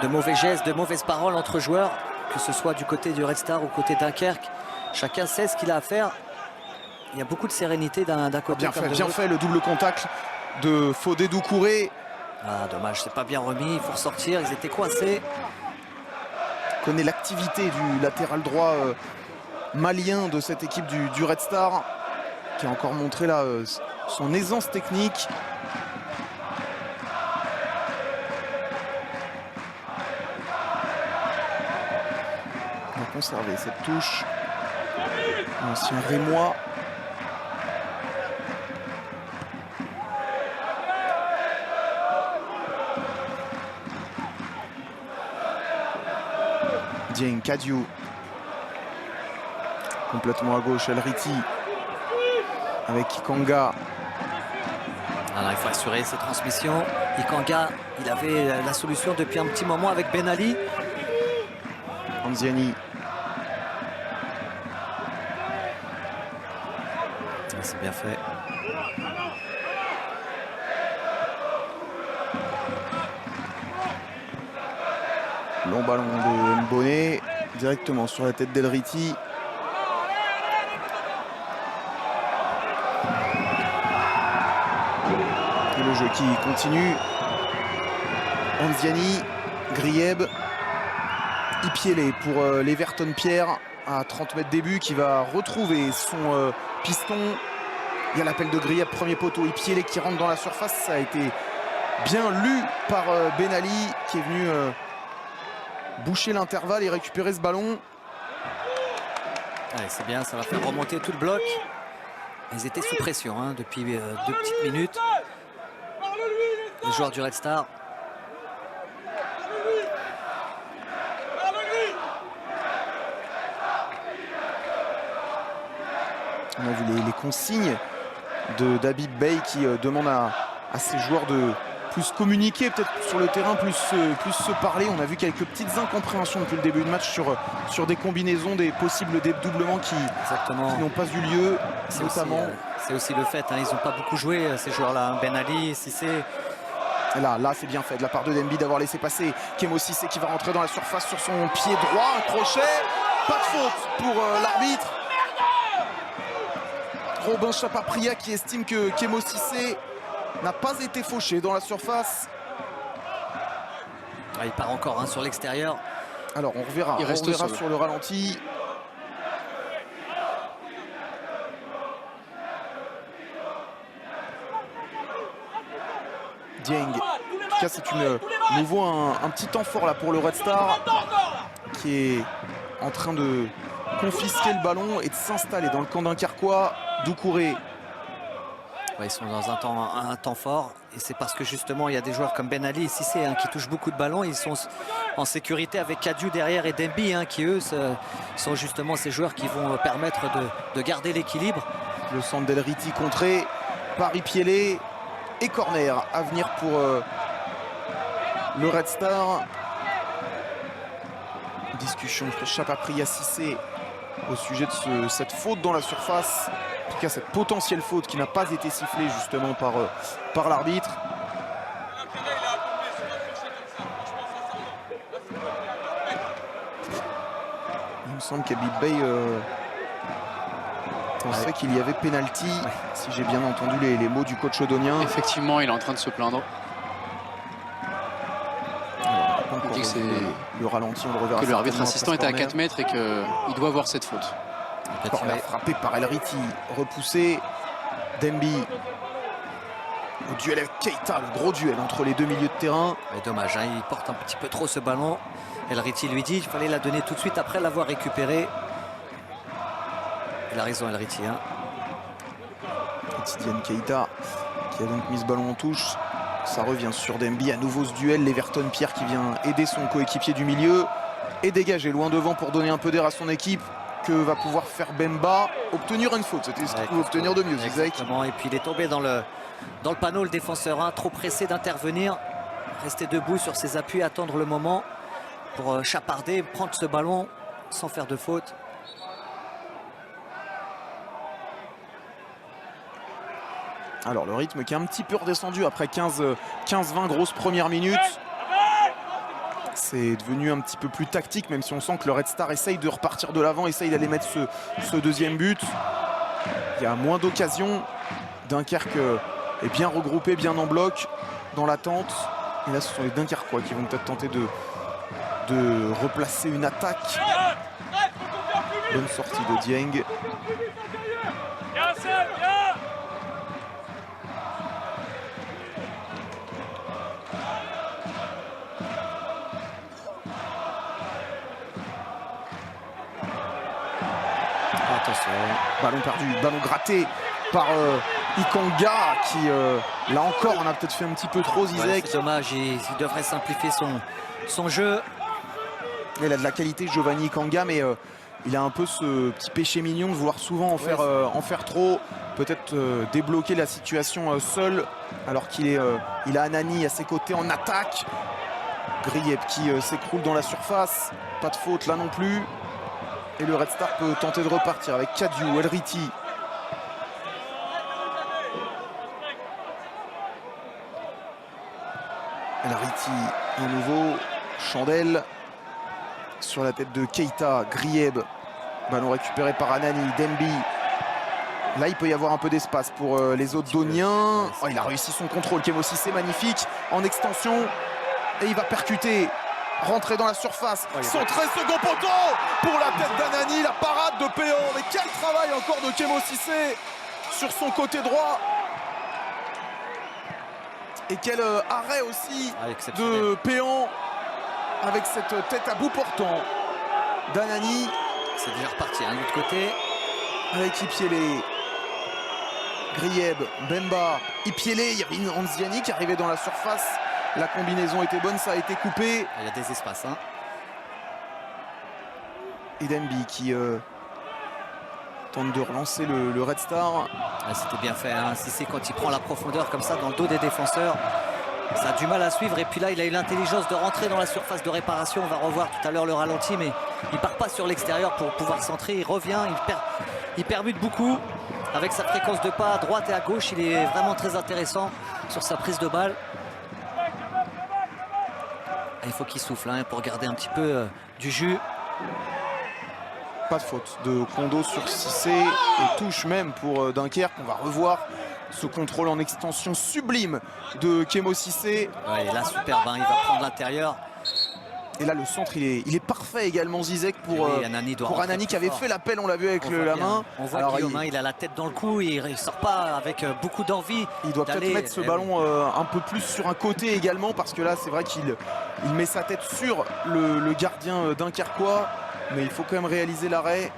[SPEAKER 2] mauvais gestes, de mauvaises paroles entre joueurs, que ce soit du côté du Red Star ou côté Dunkerque. Chacun sait ce qu'il a à faire. Il y a beaucoup de sérénité d'un côté.
[SPEAKER 1] Bien fait le double contact de Fodé Doucouré.
[SPEAKER 2] Ah, dommage, c'est pas bien remis. Il faut ressortir. Ils étaient coincés.
[SPEAKER 1] On connaît l'activité du latéral droit malien de cette équipe du Red Star, qui a encore montré là son aisance technique. On va conserver cette touche. L'ancien Rémois. Dieng Kadiou. Complètement à gauche, El Riti. Avec Ikanga.
[SPEAKER 2] Alors, il faut assurer ses transmissions. Ikanga, il avait la solution depuis un petit moment avec Ben Ali.
[SPEAKER 1] Anziani.
[SPEAKER 2] C'est bien fait.
[SPEAKER 1] Long ballon de Mbonné directement sur la tête d'El Riti. Et le jeu qui continue. Anziani, Grieb, Ipiélé pour l'Everton Pierre à 30 mètres début qui va retrouver son piston. Il y a l'appel de Grieb, premier poteau. Ipiélé qui rentre dans la surface. Ça a été bien lu par Ben Ali qui est venu boucher l'intervalle et récupérer ce ballon.
[SPEAKER 2] Ouais, c'est bien, ça va faire remonter tout le bloc. Ils étaient sous pression hein, depuis 2 petites minutes. Les joueurs du Red Star.
[SPEAKER 1] On a vu les consignes d'Habib Bey qui demande à ses joueurs de plus communiquer, peut-être sur le terrain, plus se parler. On a vu quelques petites incompréhensions depuis le début de match sur des combinaisons, des possibles dédoublements qui n'ont pas eu lieu, notamment.
[SPEAKER 2] C'est aussi le fait, hein, ils n'ont pas beaucoup joué ces joueurs-là. Ben Ali, Cissé.
[SPEAKER 1] Là c'est bien fait de la part de Demby d'avoir laissé passer Kemo Cissé qui va rentrer dans la surface sur son pied droit, un crochet. Pas de faute pour l'arbitre. Robin Chapapria qui estime que Kemo Cissé n'a pas été fauché dans la surface.
[SPEAKER 2] Ah, il part encore hein, sur l'extérieur.
[SPEAKER 1] Alors on reverra, sur le ralenti. Dieng. En tout cas, c'est nouveau un petit temps fort là pour le Red Star qui est en train de confisquer le ballon et de s'installer dans le camp dunkerquois. Doucouré.
[SPEAKER 2] Ouais, ils sont dans un temps fort et c'est parce que justement il y a des joueurs comme Ben Ali et Cissé qui touchent beaucoup de ballons. Ils sont en sécurité avec Kadiou derrière et Demby qui eux sont justement ces joueurs qui vont permettre de garder l'équilibre.
[SPEAKER 1] Le centre d'El Riti contré par Ipiele et corner à venir pour le Red Star. Discussion entre Chapapria Cissé au sujet de cette faute dans la surface. En tout cas, cette potentielle faute qui n'a pas été sifflée justement par l'arbitre. Il me semble qu'Habib Bey pensait qu'il y avait pénalty, si j'ai bien entendu les mots du coach odonien.
[SPEAKER 3] Effectivement, il est en train de se plaindre.
[SPEAKER 1] Il dit que le ralenti, on le reverra.
[SPEAKER 3] Que l'arbitre assistant était à 4 mètres et qu'il doit voir cette faute.
[SPEAKER 1] Corner frappé par El Riti, repoussé. Demby au duel avec Keita, le gros duel entre les deux milieux de terrain.
[SPEAKER 2] Mais dommage, il porte un petit peu trop ce ballon. El Riti lui dit qu'il fallait la donner tout de suite après l'avoir récupéré. Il a raison, El Riti.
[SPEAKER 1] Tidiane Keita qui a donc mis ce ballon en touche. Ça revient sur Demby, à nouveau ce duel. Leverton Pierre qui vient aider son coéquipier du milieu et dégager loin devant pour donner un peu d'air à son équipe. Que va pouvoir faire Bemba? Obtenir une faute, c'était ce qu'il pouvait obtenir de mieux.
[SPEAKER 2] Exactement, et puis il est tombé dans le panneau, le défenseur, trop pressé d'intervenir. Rester debout sur ses appuis, attendre le moment pour chaparder, prendre ce ballon sans faire de faute.
[SPEAKER 1] Alors le rythme qui est un petit peu redescendu après 15-20 grosses premières minutes. C'est devenu un petit peu plus tactique, même si on sent que le Red Star essaye de repartir de l'avant, essaye d'aller mettre ce deuxième but. Il y a moins d'occasions. Dunkerque est bien regroupé, bien en bloc, dans l'attente. Et là, ce sont les Dunkerquois qui vont peut-être tenter de replacer une attaque. Bonne sortie de Dieng. Attention, ballon perdu, ballon gratté par Ikanga qui, là encore, on a peut-être fait un petit peu trop, Zizek.
[SPEAKER 2] C'est dommage, il devrait simplifier son jeu.
[SPEAKER 1] Il a de la qualité, Giovanni Ikanga, mais il a un peu ce petit péché mignon de vouloir souvent en faire trop. Peut-être débloquer la situation seul, alors qu'il a Anani à ses côtés en attaque. Grieb qui s'écroule dans la surface, pas de faute là non plus. Et le Red Star peut tenter de repartir avec Kadiou, El Riti. El Riti à nouveau, Chandel sur la tête de Keita, Grieb. Ballon récupéré par Anani, Demby. Là, il peut y avoir un peu d'espace pour les autres Doniens. Oh, il a réussi son contrôle, Kemo Cissé, magnifique, en extension. Et il va percuter. Rentrer dans la surface, centré, second poteau pour la tête d'Anani, la parade de Péan. Mais quel travail encore de Kemo Cissé sur son côté droit. Et quel arrêt aussi de Péan avec cette tête à bout portant d'Anani.
[SPEAKER 2] C'est déjà reparti, de l'autre côté.
[SPEAKER 1] Avec Ipiele, Grieb, Bemba, Ipiele, il y avait une Anziani qui arrivait dans la surface. La combinaison était bonne, ça a été coupé.
[SPEAKER 2] Il y a des espaces.
[SPEAKER 1] Et Demby qui tente de relancer le Red Star.
[SPEAKER 2] C'était bien fait. Cissé, quand il prend la profondeur comme ça dans le dos des défenseurs, ça a du mal à suivre. Et puis là, il a eu l'intelligence de rentrer dans la surface de réparation. On va revoir tout à l'heure le ralenti, mais il part pas sur l'extérieur pour pouvoir centrer. Il revient, il permute beaucoup. Avec sa fréquence de pas à droite et à gauche, il est vraiment très intéressant sur sa prise de balle. Il faut qu'il souffle pour garder un petit peu du jus.
[SPEAKER 1] Pas de faute de Kondo sur Cissé et touche même pour Dunkerque. On va revoir ce contrôle en extension sublime de Kemo Cissé.
[SPEAKER 2] Ouais, là, superbe, il va prendre l'intérieur.
[SPEAKER 1] Et là, le centre, il est parfait également, Zizek, pour Anani qui avait fait l'appel, on l'a vu avec la main.
[SPEAKER 2] On voit Guillaume, il a la tête dans le cou, il ne sort pas avec beaucoup d'envie.
[SPEAKER 1] Il doit peut-être mettre ce ballon un peu plus sur un côté également, parce que là, c'est vrai qu'il met sa tête sur le gardien dunkerquois, mais il faut quand même réaliser l'arrêt.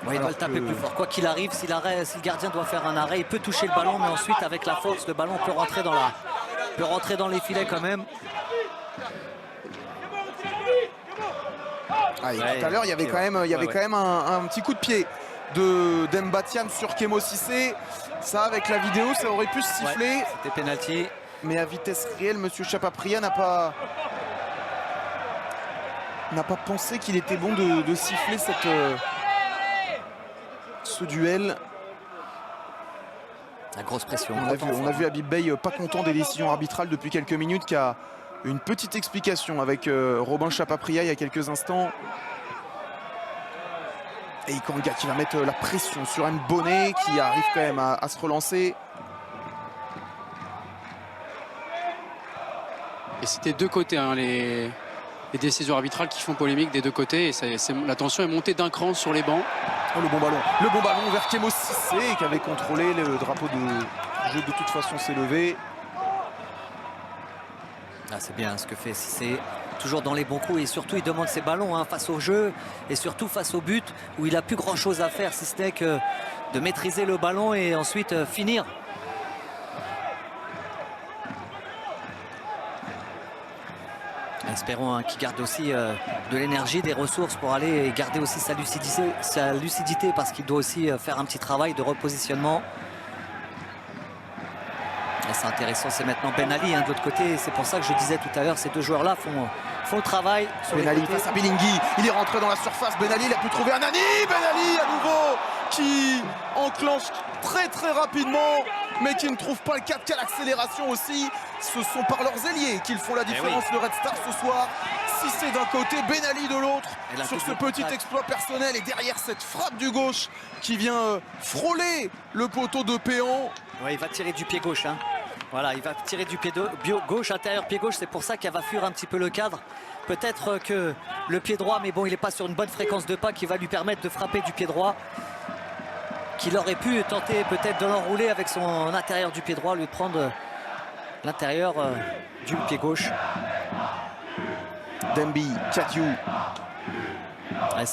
[SPEAKER 2] Ouais, il doit le taper plus fort. Quoi qu'il arrive, si le gardien doit faire un arrêt, il peut toucher le ballon, mais ensuite, avec la force, le ballon peut rentrer dans les filets quand même.
[SPEAKER 1] Tout à l'heure, il y avait quand même, un petit coup de pied de Demba Thiam sur Kemo Cissé. Ça, avec la vidéo, ça aurait pu se siffler.
[SPEAKER 2] C'était penalty.
[SPEAKER 1] Mais à vitesse réelle, Monsieur Chapapria n'a pas pensé qu'il était bon de siffler ce duel.
[SPEAKER 2] La grosse pression.
[SPEAKER 1] On a vu Habib Beye pas content des décisions arbitrales depuis quelques minutes, qui a une petite explication avec Robin Chapapria il y a quelques instants. Et Ikanga qui va mettre la pression sur Mbonné, qui arrive quand même à se relancer.
[SPEAKER 3] Et c'était deux côtés, hein, les décisions arbitrales qui font polémique des deux côtés. Et la tension est montée d'un cran sur les bancs.
[SPEAKER 1] Oh, le bon ballon vers Kemo Cissé, qui avait contrôlé le drapeau de jeu. De toute façon, s'est levé.
[SPEAKER 2] Ah, c'est bien ce que fait Cissé, toujours dans les bons coups, et surtout il demande ses ballons face au jeu et surtout face au but où il n'a plus grand chose à faire, si ce n'est que de maîtriser le ballon et ensuite finir. Espérons qu'il garde aussi de l'énergie, des ressources pour aller garder aussi sa lucidité, parce qu'il doit aussi faire un petit travail de repositionnement. C'est intéressant, c'est maintenant Ben Ali de l'autre côté. C'est pour ça que je disais tout à l'heure, ces deux joueurs-là font le travail.
[SPEAKER 1] Ben Ali face à Bilingui, il est rentré dans la surface. Ben Ali, il a pu trouver Anani. Ben Ali à nouveau qui enclenche très rapidement, mais qui ne trouve pas le cap. Quelle accélération aussi. Ce sont par leurs ailiers qu'ils font la différence, le Red Star ce soir. Si c'est d'un côté, Ben Ali de l'autre, sur ce petit exploit personnel, et derrière cette frappe du gauche qui vient frôler le poteau de Péan.
[SPEAKER 2] Ouais, il va tirer du pied gauche. Voilà, il va tirer du pied gauche, intérieur pied gauche. C'est pour ça qu'elle va fuir un petit peu le cadre. Peut-être que le pied droit, mais bon, il n'est pas sur une bonne fréquence de pas qui va lui permettre de frapper du pied droit. Qu'il aurait pu tenter peut-être de l'enrouler avec son intérieur du pied droit, lui prendre l'intérieur du pied gauche.
[SPEAKER 1] Dembi, Kadiou.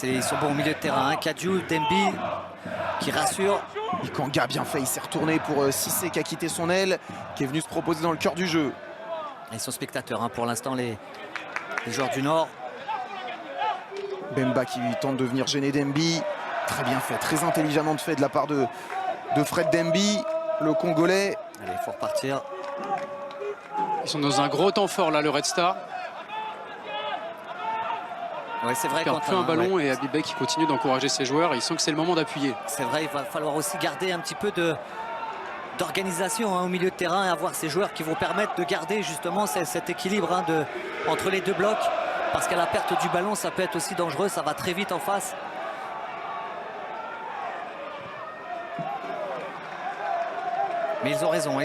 [SPEAKER 2] Ils sont bons au milieu de terrain. Kadiou, Dembi qui rassure.
[SPEAKER 1] Ikanga bien fait, il s'est retourné pour Cissé qui a quitté son aile, qui est venu se proposer dans le cœur du jeu.
[SPEAKER 2] Ils sont spectateurs pour l'instant, les joueurs du Nord.
[SPEAKER 1] Bemba qui tente de venir gêner Dembi. Très bien fait, très intelligemment fait de la part de Fred Dembi, le Congolais.
[SPEAKER 2] Allez, il faut repartir.
[SPEAKER 3] Ils sont dans un gros temps fort là, le Red Star.
[SPEAKER 2] Ouais, c'est vrai.
[SPEAKER 3] Il perd plus un ballon et Habib Beye qui continue d'encourager ses joueurs. Il sent que c'est le moment d'appuyer.
[SPEAKER 2] C'est vrai, il va falloir aussi garder un petit peu d'organisation au milieu de terrain et avoir ces joueurs qui vont permettre de garder justement cet équilibre entre les deux blocs. Parce qu'à la perte du ballon, ça peut être aussi dangereux, ça va très vite en face. Mais ils ont raison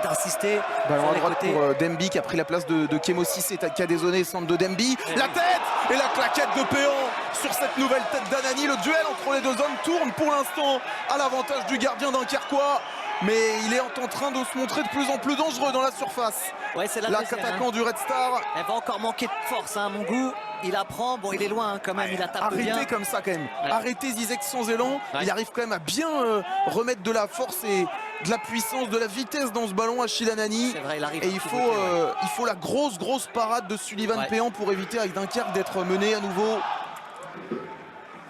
[SPEAKER 2] d'insister.
[SPEAKER 1] Ballon à droite pour Dembi qui a pris la place de Kemo Cissé, qui a dézonné, centre de Dembi. La tête et la claquette de Péan sur cette nouvelle tête d'Anani. Le duel entre les deux hommes tourne pour l'instant à l'avantage du gardien dunkerquois. Mais il est en train de se montrer de plus en plus dangereux dans la surface.
[SPEAKER 2] Ouais, c'est
[SPEAKER 1] l'attaquant du Red Star.
[SPEAKER 2] Elle va encore manquer de force, mon goût. Il apprend, bon il est loin quand même, il attaque bien.
[SPEAKER 1] Arrêtez comme ça quand même, arrêtez Zizek sans élan. Il arrive quand même à bien remettre de la force et de la puissance, de la vitesse dans ce ballon à Chilanani.
[SPEAKER 2] C'est vrai, il arrive.
[SPEAKER 1] Et il faut la grosse parade de Sullivan Péan pour éviter avec Dunkerque d'être mené à nouveau.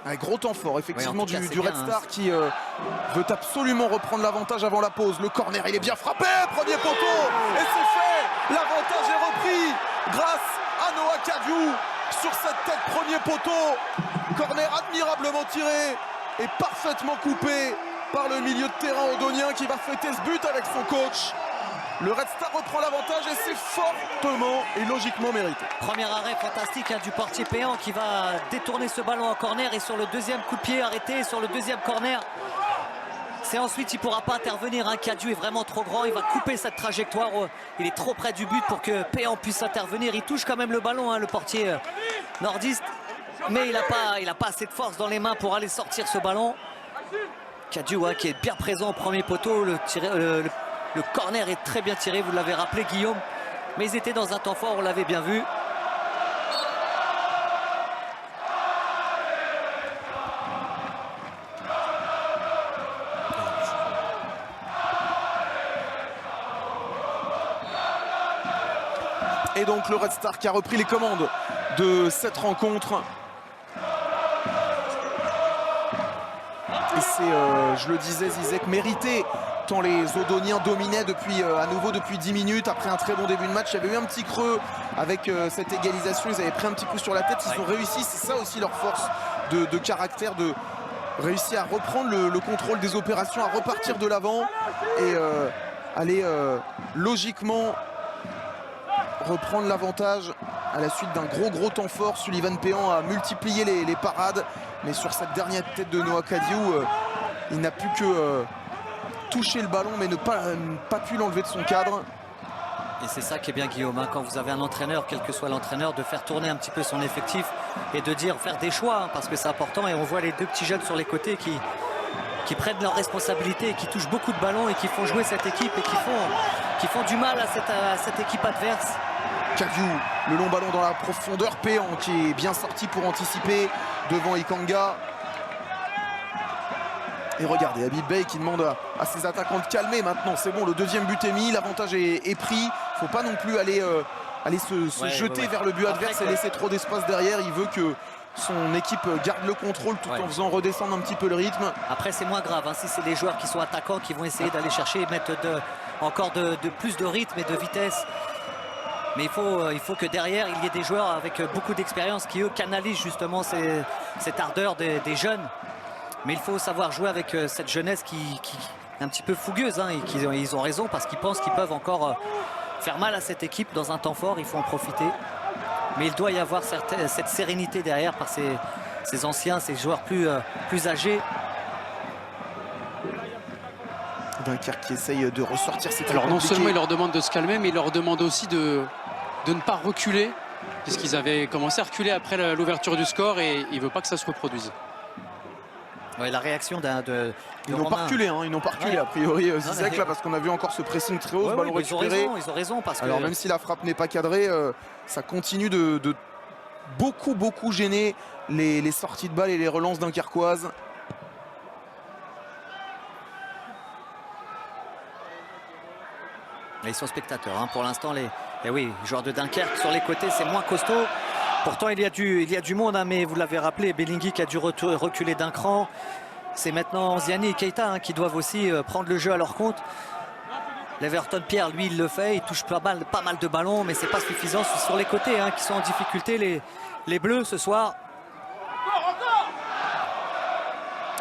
[SPEAKER 1] Un gros temps fort effectivement du Red Star qui veut absolument reprendre l'avantage avant la pause. Le corner, il est bien frappé, premier poteau et c'est fait. L'avantage est repris grâce à Noah Kadiou sur cette tête, premier poteau. Corner admirablement tiré et parfaitement coupé par le milieu de terrain odonien qui va fêter ce but avec son coach. Le Red Star reprend l'avantage et c'est fortement et logiquement mérité.
[SPEAKER 2] Premier arrêt fantastique du portier Péan qui va détourner ce ballon en corner, et sur le deuxième coup de pied arrêté, sur le deuxième corner, C'est ensuite, il ne pourra pas intervenir. Hein. Kadiou est vraiment trop grand. Il va couper cette trajectoire. Il est trop près du but pour que Péan puisse intervenir. Il touche quand même le ballon, hein, le portier nordiste. Mais il n'a pas assez de force dans les mains pour aller sortir ce ballon. Kadiou qui est bien présent au premier poteau. Le corner est très bien tiré. Vous l'avez rappelé, Guillaume. Mais ils étaient dans un temps fort, on l'avait bien vu.
[SPEAKER 1] Et donc le Red Star qui a repris les commandes de cette rencontre. Et c'est, je le disais, Zizek mérité, tant les Odoniens dominaient à nouveau depuis 10 minutes. Après un très bon début de match, il y avait eu un petit creux avec cette égalisation. Ils avaient pris un petit coup sur la tête, ils ont réussi, c'est ça aussi leur force de caractère, de réussir à reprendre le contrôle des opérations, à repartir de l'avant et aller logiquement reprendre l'avantage à la suite d'un gros temps fort. Sullivan Péan a multiplié les parades, mais sur cette dernière tête de Noah Kadiou, il n'a pu que toucher le ballon mais ne pas pu l'enlever de son cadre.
[SPEAKER 2] Et c'est ça qui est bien, Guillaume, hein, quand vous avez un entraîneur, quel que soit l'entraîneur, de faire tourner un petit peu son effectif et de faire des choix, hein, parce que c'est important. Et on voit les deux petits jeunes sur les côtés qui prennent leurs responsabilités, qui touchent beaucoup de ballons et qui font jouer cette équipe et qui font du mal à cette équipe adverse.
[SPEAKER 1] Kadiou, le long ballon dans la profondeur. Péan qui est bien sorti pour anticiper devant Ikanga. Et regardez, Habib Bey qui demande à ses attaquants de calmer maintenant. C'est bon, le deuxième but est mis, l'avantage est pris. Il ne faut pas non plus aller se jeter vers le but adverse et laisser trop d'espace derrière. Il veut que son équipe garde le contrôle tout en faisant redescendre un petit peu le rythme.
[SPEAKER 2] Après, c'est moins grave, hein, si c'est les joueurs qui sont attaquants qui vont essayer d'aller chercher et mettre encore de plus de rythme et de vitesse. Mais il faut que derrière, il y ait des joueurs avec beaucoup d'expérience qui, eux, canalisent justement cette ardeur des jeunes. Mais il faut savoir jouer avec cette jeunesse qui est un petit peu fougueuse. Hein, et ils ont raison parce qu'ils pensent qu'ils peuvent encore faire mal à cette équipe dans un temps fort. Il faut en profiter. Mais il doit y avoir cette sérénité derrière par ces anciens, ces joueurs plus âgés.
[SPEAKER 1] Dunkerque qui essaye de ressortir.
[SPEAKER 3] Alors non seulement il leur demande de se calmer, mais il leur demande aussi de ne pas reculer, puisqu'ils avaient commencé à reculer après l'ouverture du score et il ne veut pas que ça se reproduise.
[SPEAKER 2] Ouais, la réaction
[SPEAKER 1] ils n'ont pas reculé, hein, ils n'ont pas reculé a priori Zizek, là, parce qu'on a vu encore ce pressing très haut, ce ballon récupéré.
[SPEAKER 2] Ils ont raison parce que...
[SPEAKER 1] Alors même si la frappe n'est pas cadrée, ça continue de beaucoup gêner les sorties de balles et les relances dunkerquoises.
[SPEAKER 2] Ils sont spectateurs, hein. Pour l'instant, les joueurs de Dunkerque sur les côtés, c'est moins costaud. Pourtant, il y a du monde, hein, mais vous l'avez rappelé, Bellingi qui a dû reculer d'un cran. C'est maintenant Ziani et Keita, hein, qui doivent aussi prendre le jeu à leur compte. L'Everton Pierre, lui, il le fait. Il touche pas mal de ballons, mais c'est pas suffisant. C'est sur les côtés hein, qui sont en difficulté, les Bleus, ce soir.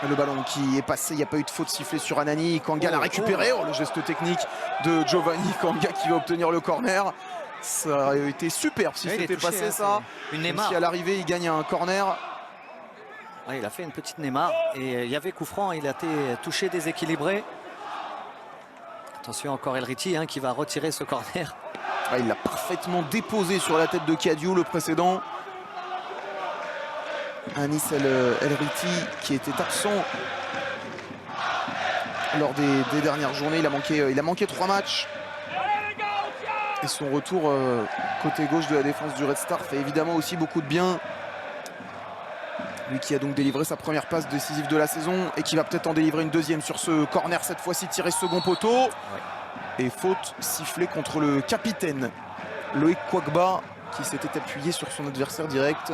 [SPEAKER 1] Le ballon qui est passé, il n'y a pas eu de faute sifflée sur Anani. Kanga l'a récupéré. Le geste technique de Giovanni Kanga qui va obtenir le corner. Ça aurait été superbe si c'était passé, hein, ça.
[SPEAKER 2] Une Neymar.
[SPEAKER 1] Si à l'arrivée il gagne un corner.
[SPEAKER 2] Ouais, il a fait une petite Neymar et il y avait coup franc. Il a été touché, déséquilibré. Attention encore El Riti hein, qui va retirer ce corner.
[SPEAKER 1] Il l'a parfaitement déposé sur la tête de Kadiou, le précédent. Anis El Riti qui était absent lors des dernières journées. Il a manqué 3 matchs. Et son retour côté gauche de la défense du Red Star fait évidemment aussi beaucoup de bien. Lui qui a donc délivré sa première passe décisive de la saison et qui va peut-être en délivrer une deuxième sur ce corner, cette fois-ci tiré second poteau. Ouais. Et faute sifflée contre le capitaine Loïc Kwagba qui s'était appuyé sur son adversaire direct.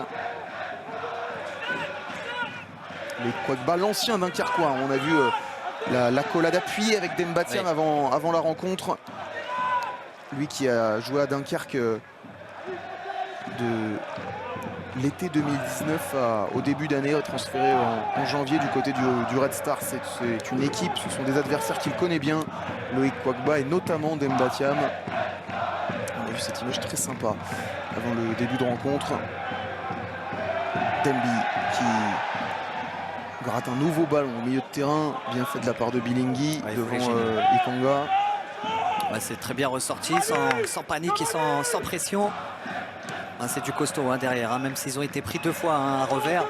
[SPEAKER 1] Loïc Kwagba, l'ancien Dunkerquois. On a vu l'accolade appuyée avec Dembatiam avant la rencontre. Lui qui a joué à Dunkerque de l'été 2019 au début d'année, transféré en janvier du côté du Red Star. C'est une équipe, ce sont des adversaires qu'il connaît bien, Loïc Kwagba et notamment Dembatiam. On a vu cette image très sympa avant le début de rencontre. Demby qui gratte un nouveau ballon au milieu de terrain, bien fait de la part de Bilingui devant Ikanga.
[SPEAKER 2] Ouais, c'est très bien ressorti, sans panique et sans pression. C'est du costaud derrière, même s'ils ont été pris 2 fois un revers,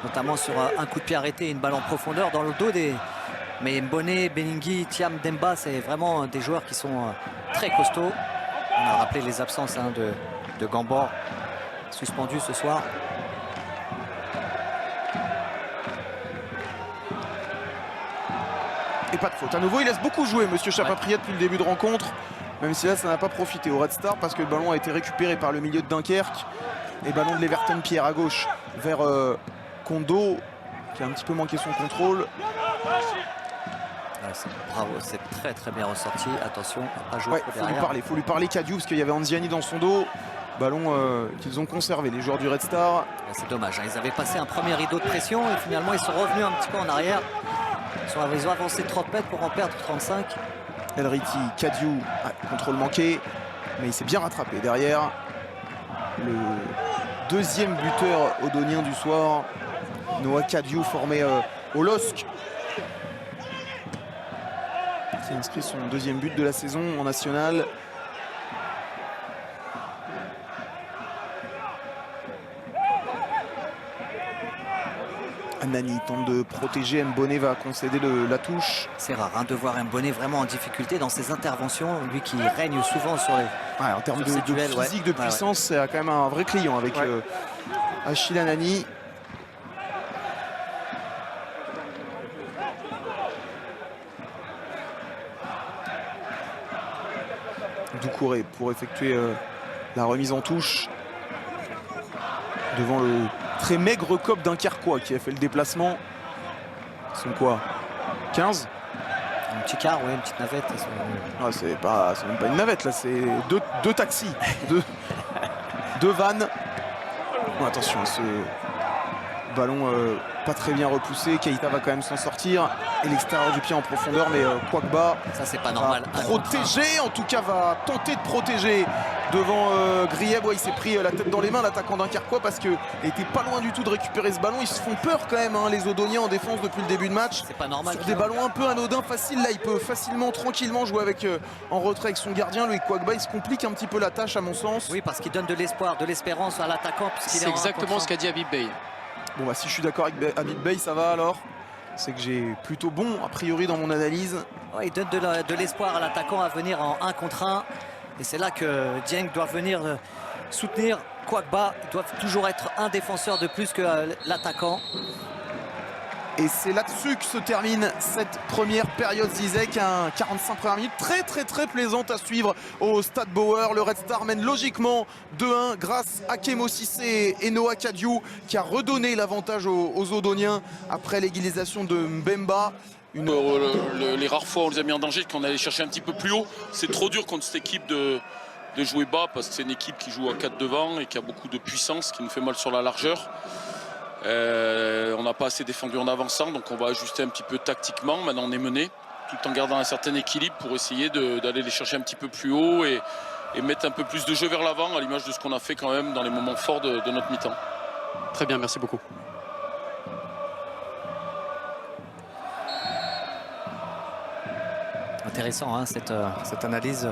[SPEAKER 2] notamment sur un coup de pied arrêté et une balle en profondeur dans le dos des... Mais Mboné, Bilingui, Thiam, Demba, c'est vraiment des joueurs qui sont très costauds. On a rappelé les absences de Gambor, suspendu ce soir.
[SPEAKER 1] Et pas de faute. À nouveau, il laisse beaucoup jouer Monsieur Chapapriat depuis le début de rencontre. Même si là, ça n'a pas profité au Red Star parce que le ballon a été récupéré par le milieu de Dunkerque. Et ballon de Leverton-Pierre à gauche vers Kondo, qui a un petit peu manqué son contrôle.
[SPEAKER 2] Bravo, c'est très bien ressorti. Attention à pas jouer
[SPEAKER 1] derrière. Il faut lui parler Kadiou parce qu'il y avait Anziani dans son dos. Ballon qu'ils ont conservé, les joueurs du Red Star.
[SPEAKER 2] C'est dommage, ils avaient passé un premier rideau de pression et finalement ils sont revenus un petit peu en arrière. Ils ont avancé 30 mètres pour en perdre 35.
[SPEAKER 1] El Riti, Kadiou, contrôle manqué, mais il s'est bien rattrapé derrière. Le deuxième buteur odonien du soir, Noah Kadiou, formé au LOSC, qui a inscrit son deuxième but de la saison en national. Nani tente de protéger, Mboné va concéder la touche.
[SPEAKER 2] C'est rare de voir Mboné vraiment en difficulté dans ses interventions, lui qui règne souvent sur les...
[SPEAKER 1] en termes de duels, physique, de puissance, c'est quand même un vrai client avec Achille Nani. Doucouré pour effectuer la remise en touche devant le très maigre cop Dunkerquois qui a fait le déplacement. Ils sont quoi, 15?
[SPEAKER 2] Un petit car, une petite navette.
[SPEAKER 1] C'est même pas une navette là, c'est deux taxis, deux vannes. Attention à ce ballon pas très bien repoussé. Keita va quand même s'en sortir. Et l'extérieur du pied en profondeur, mais Kwagba,
[SPEAKER 2] ça c'est pas normal.
[SPEAKER 1] Protéger, en tout cas va tenter de protéger devant Grieb. Il s'est pris la tête dans les mains, l'attaquant Dunkerquois, parce qu'il était pas loin du tout de récupérer ce ballon. Ils se font peur quand même, les Odoniens en défense depuis le début de match.
[SPEAKER 2] C'est pas normal.
[SPEAKER 1] Sur des ballons un peu anodins, faciles, là il peut facilement, tranquillement jouer avec en retrait avec son gardien. Lui, Kwagba, il se complique un petit peu la tâche à mon sens.
[SPEAKER 2] Oui, parce qu'il donne de l'espoir, de l'espérance à l'attaquant.
[SPEAKER 3] C'est exactement ce qu'a dit Habib Bey.
[SPEAKER 1] Bon si je suis d'accord avec Habib Bey, ça va alors. C'est que j'ai plutôt bon a priori dans mon analyse.
[SPEAKER 2] Il donne de l'espoir à l'attaquant à venir en 1 contre 1. Et c'est là que Dieng doit venir soutenir Kwagba. Ils doivent toujours être un défenseur de plus que l'attaquant.
[SPEAKER 1] Et c'est là-dessus que se termine cette première période Zizek. 45 premières minutes très plaisante à suivre au Stade Bauer. Le Red Star mène logiquement 2-1 grâce à Kemo Sissé et Noah Kadiou qui a redonné l'avantage aux Odoniens après l'égalisation de Mbemba.
[SPEAKER 4] Les rares fois où on les a mis en danger, qu'on allait chercher un petit peu plus haut, c'est trop dur contre cette équipe de jouer bas parce que c'est une équipe qui joue à 4 devant et qui a beaucoup de puissance, qui nous fait mal sur la largeur. On n'a pas assez défendu en avançant, donc on va ajuster un petit peu tactiquement. Maintenant on est mené, tout en gardant un certain équilibre pour essayer d'aller les chercher un petit peu plus haut et mettre un peu plus de jeu vers l'avant, à l'image de ce qu'on a fait quand même dans les moments forts de notre mi-temps.
[SPEAKER 3] Très bien, merci beaucoup.
[SPEAKER 2] Intéressant cette analyse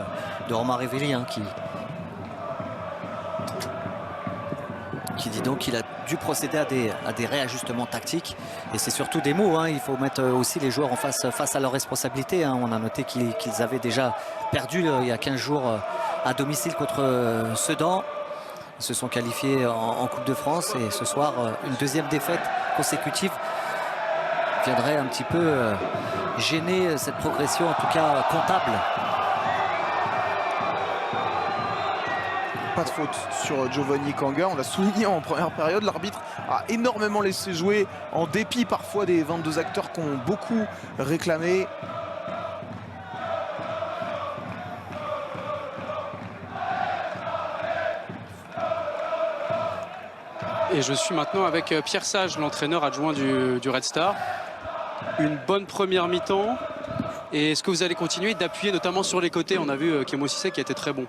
[SPEAKER 2] de Romain Révelli qui dit donc qu'il a dû procéder à des réajustements tactiques. Et c'est surtout des mots. Il faut mettre aussi les joueurs en face à leurs responsabilités. On a noté qu'ils avaient déjà perdu il y a 15 jours à domicile contre Sedan. Ils se sont qualifiés en Coupe de France. Et ce soir, une deuxième défaite consécutive viendrait un petit peu gêner cette progression, en tout cas comptable.
[SPEAKER 1] Pas de faute sur Giovanni Kanga, on l'a souligné en première période, l'arbitre a énormément laissé jouer en dépit parfois des 22 acteurs qui ont beaucoup réclamé.
[SPEAKER 3] Et je suis maintenant avec Pierre Sage, l'entraîneur adjoint du Red Star. Une bonne première mi-temps. Et est-ce que vous allez continuer d'appuyer notamment sur les côtés? On a vu Kemo Sissé qui a été très bon.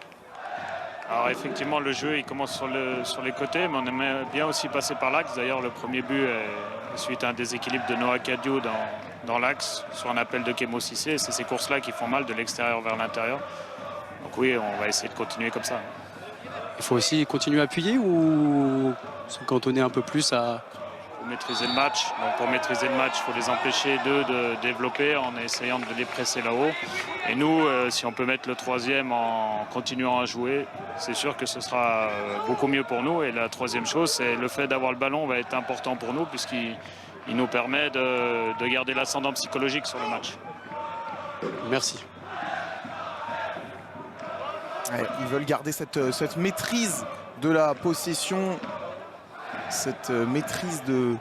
[SPEAKER 5] Alors effectivement le jeu il commence sur les côtés, mais on aimerait bien aussi passer par l'axe. D'ailleurs le premier but suite à un déséquilibre de Noah Kadiou dans l'axe sur un appel de Kemo Cissé. C'est ces courses-là qui font mal de l'extérieur vers l'intérieur. Donc oui, on va essayer de continuer comme ça.
[SPEAKER 3] Il faut aussi continuer à appuyer ou se cantonner un peu plus à...
[SPEAKER 5] Pour maîtriser le match. Donc pour maîtriser le match, il faut les empêcher d'eux de développer en essayant de les presser là-haut. Et nous, si on peut mettre le troisième en continuant à jouer, c'est sûr que ce sera beaucoup mieux pour nous. Et la troisième chose, c'est le fait d'avoir le ballon va être important pour nous puisqu'il nous permet de garder l'ascendant psychologique sur le match.
[SPEAKER 3] Merci.
[SPEAKER 1] Ouais, ils veulent garder cette maîtrise de la possession, cette maîtrise de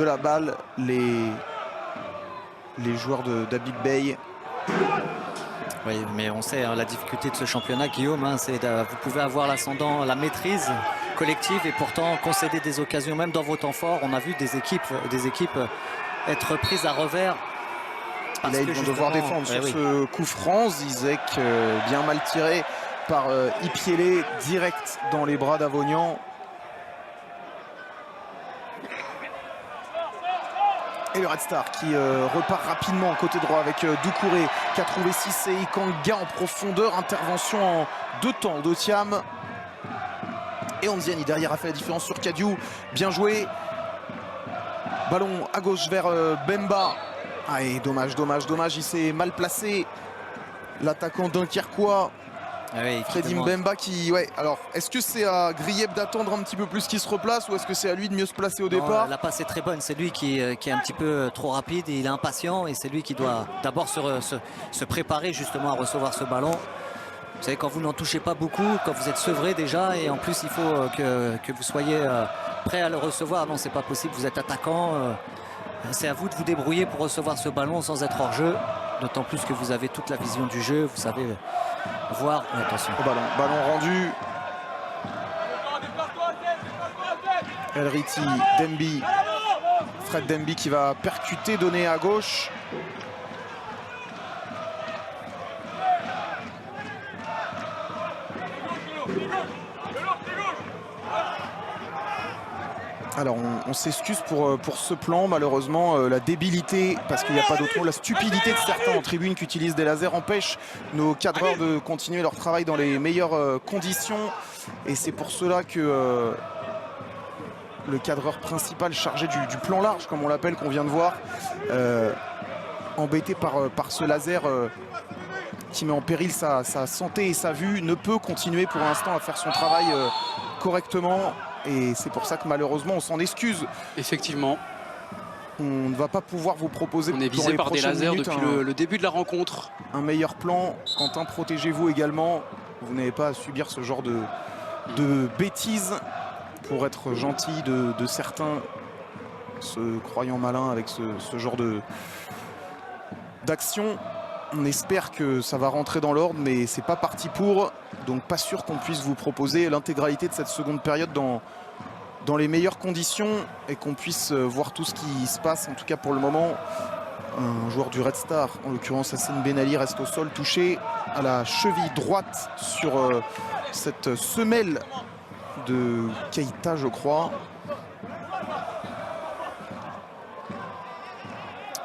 [SPEAKER 1] la balle, les joueurs d'Habib Bey.
[SPEAKER 2] Oui, mais on sait hein, la difficulté de ce championnat, Guillaume, hein, c'est vous pouvez avoir l'ascendant, la maîtrise collective et pourtant concéder des occasions, même dans vos temps forts. On a vu des équipes être prises à revers.
[SPEAKER 1] Là, ils vont devoir défendre sur ce coup franc. Zizek bien mal tiré par Ipiele, direct dans les bras d'Avognan. Et le Red Star qui repart rapidement côté droit avec Doucouré qui a trouvé Cissé, Ikanga en profondeur. Intervention en 2 temps d'Otiam. Et Onziani derrière a fait la différence sur Kadiou. Bien joué. Ballon à gauche vers Bemba. Ah, et dommage, il s'est mal placé. L'attaquant dunkerquois.
[SPEAKER 2] Ah oui,
[SPEAKER 1] Freddy Mbemba qui... Ouais, alors, est-ce que c'est à Grieb d'attendre un petit peu plus qu'il se replace ou est-ce que c'est à lui de mieux se placer au départ?
[SPEAKER 2] La passe est très bonne, c'est lui qui est un petit peu trop rapide, il est impatient et c'est lui qui doit d'abord se préparer justement à recevoir ce ballon. Vous savez, quand vous n'en touchez pas beaucoup, quand vous êtes sevré déjà et en plus il faut que vous soyez prêt à le recevoir. Non, c'est pas possible, vous êtes attaquant. C'est à vous de vous débrouiller pour recevoir ce ballon sans être hors jeu. D'autant plus que vous avez toute la vision du jeu, vous savez voir. Attention.
[SPEAKER 1] Ballon rendu. El Riti, Demby. Fred Demby qui va percuter, donner à gauche. Alors on s'excuse pour ce plan, malheureusement la débilité, parce qu'il n'y a pas d'autre mot, la stupidité de certains en tribune qui utilisent des lasers empêche nos cadreurs de continuer leur travail dans les meilleures conditions. Et c'est pour cela que le cadreur principal chargé du plan large, comme on l'appelle, qu'on vient de voir, embêté par ce laser qui met en péril sa santé et sa vue, ne peut continuer pour l'instant à faire son travail correctement. Et c'est pour ça que malheureusement on s'en excuse.
[SPEAKER 3] Effectivement.
[SPEAKER 1] On ne va pas pouvoir vous proposer.
[SPEAKER 3] On est visé par des lasers depuis le début de la rencontre.
[SPEAKER 1] Un meilleur plan. Quentin, protégez-vous également. Vous n'avez pas à subir ce genre de bêtises pour être gentil de certains se croyant malins avec ce genre d'action. On espère que ça va rentrer dans l'ordre, mais c'est pas parti pour. Donc pas sûr qu'on puisse vous proposer l'intégralité de cette seconde période dans les meilleures conditions et qu'on puisse voir tout ce qui se passe. En tout cas pour le moment, un joueur du Red Star, en l'occurrence Hassen Benali, reste au sol, touché à la cheville droite sur cette semelle de Keita, je crois.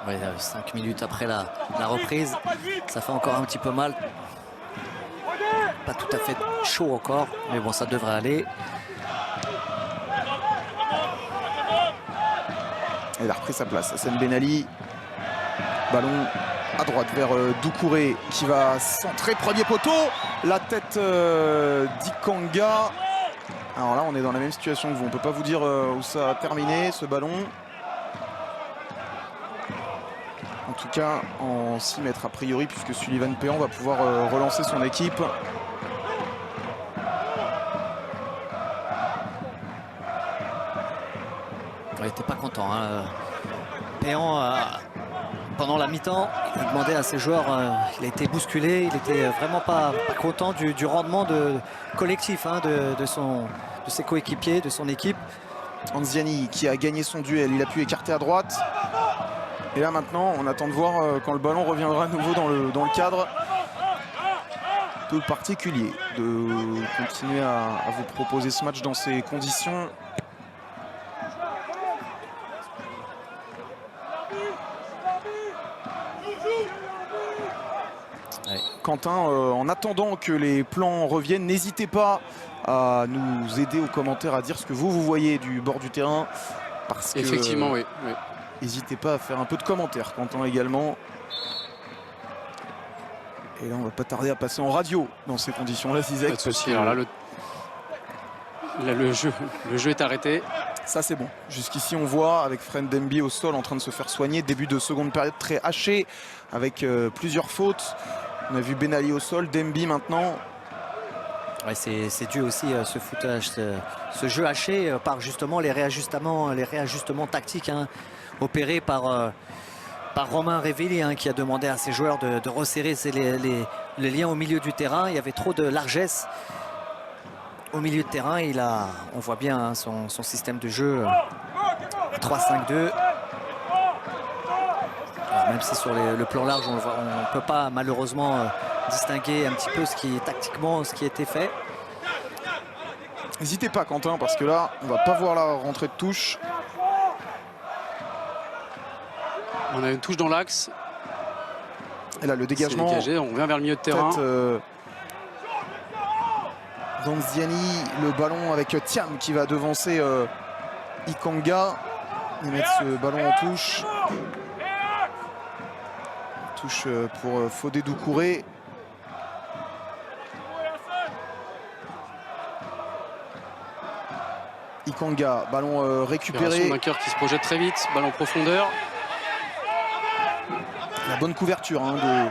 [SPEAKER 2] Ouais, 5 minutes après la reprise, ça fait encore un petit peu mal. Pas tout à fait chaud encore, mais bon, ça devrait aller.
[SPEAKER 1] Il a repris sa place, Hassen Benali. Ballon à droite vers Doucouré qui va centrer, premier poteau. La tête d'Ikanga. Alors là, on est dans la même situation que vous. On ne peut pas vous dire où ça a terminé, ce ballon. En tout cas, en 6 mètres a priori, puisque Sullivan Péan va pouvoir relancer son équipe.
[SPEAKER 2] Il n'était pas content. Hein. Péan, pendant la mi-temps, il a demandé à ses joueurs, il a été bousculé, il n'était vraiment pas content du rendement collectif hein, de ses coéquipiers, de son équipe.
[SPEAKER 1] Onziani qui a gagné son duel, il a pu écarter à droite. Et là maintenant, on attend de voir quand le ballon reviendra à nouveau dans le cadre. Un peu particulier de continuer à vous proposer ce match dans ces conditions. Quentin, en attendant que les plans reviennent, n'hésitez pas à nous aider aux commentaires à dire ce que vous voyez du bord du terrain. Parce que,
[SPEAKER 3] effectivement, oui.
[SPEAKER 1] n'hésitez pas à faire un peu de commentaires, Quentin également. Et là, on va pas tarder à passer en radio dans ces conditions-là, Zizek.
[SPEAKER 3] Pas de souci. Alors là, le jeu est arrêté.
[SPEAKER 1] Ça, c'est bon. Jusqu'ici, on voit avec Fred Demby au sol en train de se faire soigner. Début de seconde période très haché avec plusieurs fautes. On a vu Ben Ali au sol, Demby maintenant.
[SPEAKER 2] Ouais, c'est dû aussi à ce footage, ce jeu haché par justement les réajustements tactiques opérés par Romain Révilly, qui a demandé à ses joueurs de resserrer les liens au milieu du terrain. Il y avait trop de largesse au milieu de terrain. On voit bien son système de jeu 3-5-2. Même si sur le plan large, on ne peut pas malheureusement distinguer un petit peu tactiquement ce qui a été fait.
[SPEAKER 1] N'hésitez pas, Quentin, parce que là, on va pas voir la rentrée de touche.
[SPEAKER 3] On a une touche dans l'axe.
[SPEAKER 1] Et là, le dégagement.
[SPEAKER 3] Dégagé, on revient vers le milieu de terrain.
[SPEAKER 1] Danziani, le ballon avec Thiam qui va devancer Ikanga. Et mettre ce ballon en touche. Touche pour Fodé Doucouré. Ikanga, ballon récupéré.
[SPEAKER 3] Dunkerque qui se projette très vite, ballon profondeur.
[SPEAKER 1] La bonne couverture de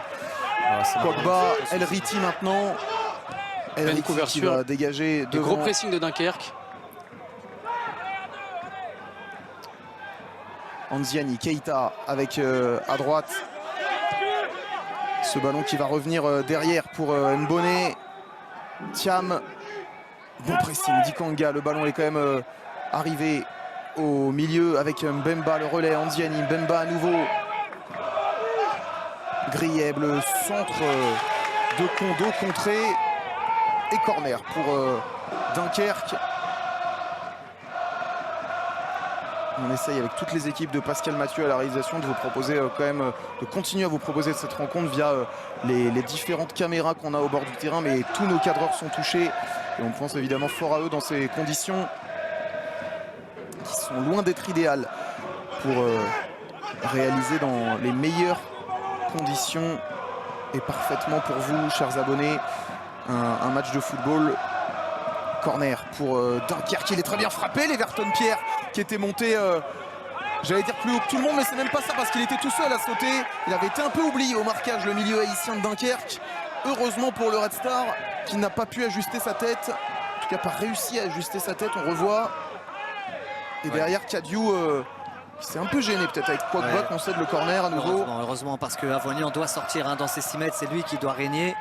[SPEAKER 1] Kwagba. El Riti maintenant. El Riti qui va dégager devant.
[SPEAKER 3] Gros pressing de Dunkerque.
[SPEAKER 1] Anziani, Keita avec à droite. Ce ballon qui va revenir derrière pour Mbone. Thiam. Bon pressing d'Ikanga. Le ballon est quand même arrivé au milieu avec Mbemba, le relais. Anziani, Mbemba à nouveau. Grieb, le centre de Kondo contré. Et corner pour Dunkerque. On essaye avec toutes les équipes de Pascal Mathieu à la réalisation de vous proposer quand même, de continuer à vous proposer cette rencontre via les différentes caméras qu'on a au bord du terrain, mais tous nos cadreurs sont touchés et on pense évidemment fort à eux dans ces conditions qui sont loin d'être idéales pour réaliser dans les meilleures conditions et parfaitement pour vous, chers abonnés, un match de football. Corner pour Dunkerque, il est très bien frappé, l'Everton Pierre qui était monté, j'allais dire plus haut que tout le monde, mais c'est même pas ça parce qu'il était tout seul à sauter. Il avait été un peu oublié au marquage, le milieu haïtien de Dunkerque. Heureusement pour le Red Star qui n'a pas pu ajuster sa tête, en tout cas pas réussi à ajuster sa tête, on revoit. Et derrière Kadiou qui s'est un peu gêné peut-être avec Kwagba, qu'on cède le corner à nouveau.
[SPEAKER 2] Heureusement parce que Avognon doit sortir dans ses 6 mètres, c'est lui qui doit régner.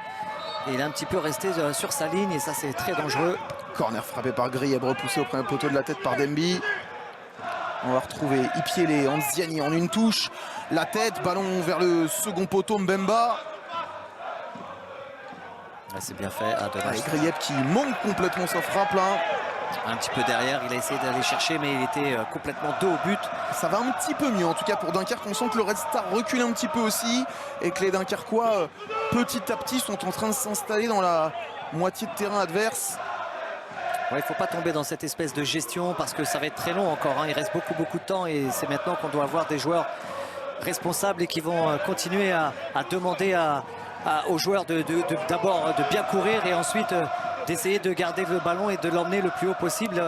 [SPEAKER 2] Et il est un petit peu resté sur sa ligne et ça c'est très dangereux.
[SPEAKER 1] Corner frappé par Grieb, repoussé au premier poteau de la tête par Demby. On va retrouver Ipiele, Anziani en une touche. La tête, ballon vers le second poteau, Mbemba.
[SPEAKER 2] C'est bien fait.
[SPEAKER 1] Grieb qui manque complètement sa frappe là.
[SPEAKER 2] Un petit peu derrière, il a essayé d'aller chercher mais il était complètement dos au but.
[SPEAKER 1] Ça va un petit peu mieux en tout cas pour Dunkerque. On sent que le Red Star recule un petit peu aussi et que les Dunkerquois petit à petit sont en train de s'installer dans la moitié de terrain adverse.
[SPEAKER 2] Il ne faut pas tomber dans cette espèce de gestion parce que ça va être très long encore. Il reste beaucoup de temps et c'est maintenant qu'on doit avoir des joueurs responsables et qui vont continuer à demander aux joueurs d'abord de bien courir et ensuite d'essayer de garder le ballon et de l'emmener le plus haut possible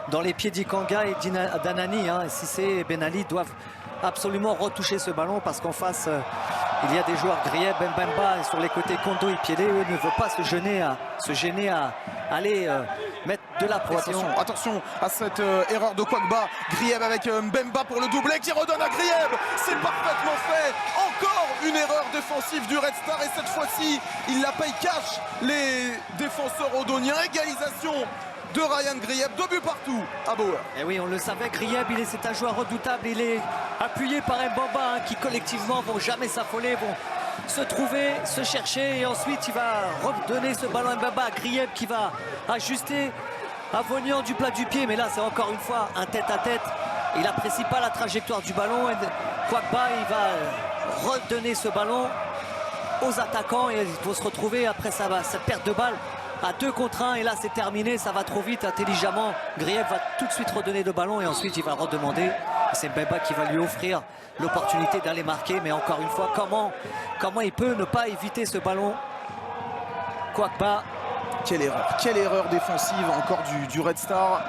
[SPEAKER 2] dans les pieds d'Ikanga et d'Anani. Cissé et Ben Ali doivent absolument retoucher ce ballon parce qu'en face il y a des joueurs Grieb, Mbemba et sur les côtés Kondo et Piedé. Eux ne veulent pas se gêner à aller mettre de la pression.
[SPEAKER 1] Attention à cette erreur de Kwagba. Grieb avec Mbemba pour le doublé qui redonne à Grieb. C'est parfaitement fait. Encore une erreur défensive du Red Star et cette fois-ci il la paye cash. Les défenseurs odoniens. Égalisation de Ryan Grieb, 2 buts partout à Bauer.
[SPEAKER 2] Et oui, on le savait, Grieb, c'est un joueur redoutable. Il est appuyé par Mbemba qui collectivement vont jamais s'affoler, vont se trouver, se chercher et ensuite il va redonner ce ballon à Mbemba, Grieb qui va ajuster Avognon du plat du pied, mais là c'est encore une fois un tête-à-tête. Il n'apprécie pas la trajectoire du ballon et Kwagba il va redonner ce ballon aux attaquants et il faut se retrouver après cette perte de balle à 2 contre 1 et là c'est terminé, ça va trop vite intelligemment. Grieb va tout de suite redonner le ballon et ensuite il va redemander. C'est Mbemba qui va lui offrir l'opportunité d'aller marquer, mais encore une fois, comment il peut ne pas éviter ce ballon? Kwakba.
[SPEAKER 1] Quelle erreur défensive encore du Red Star.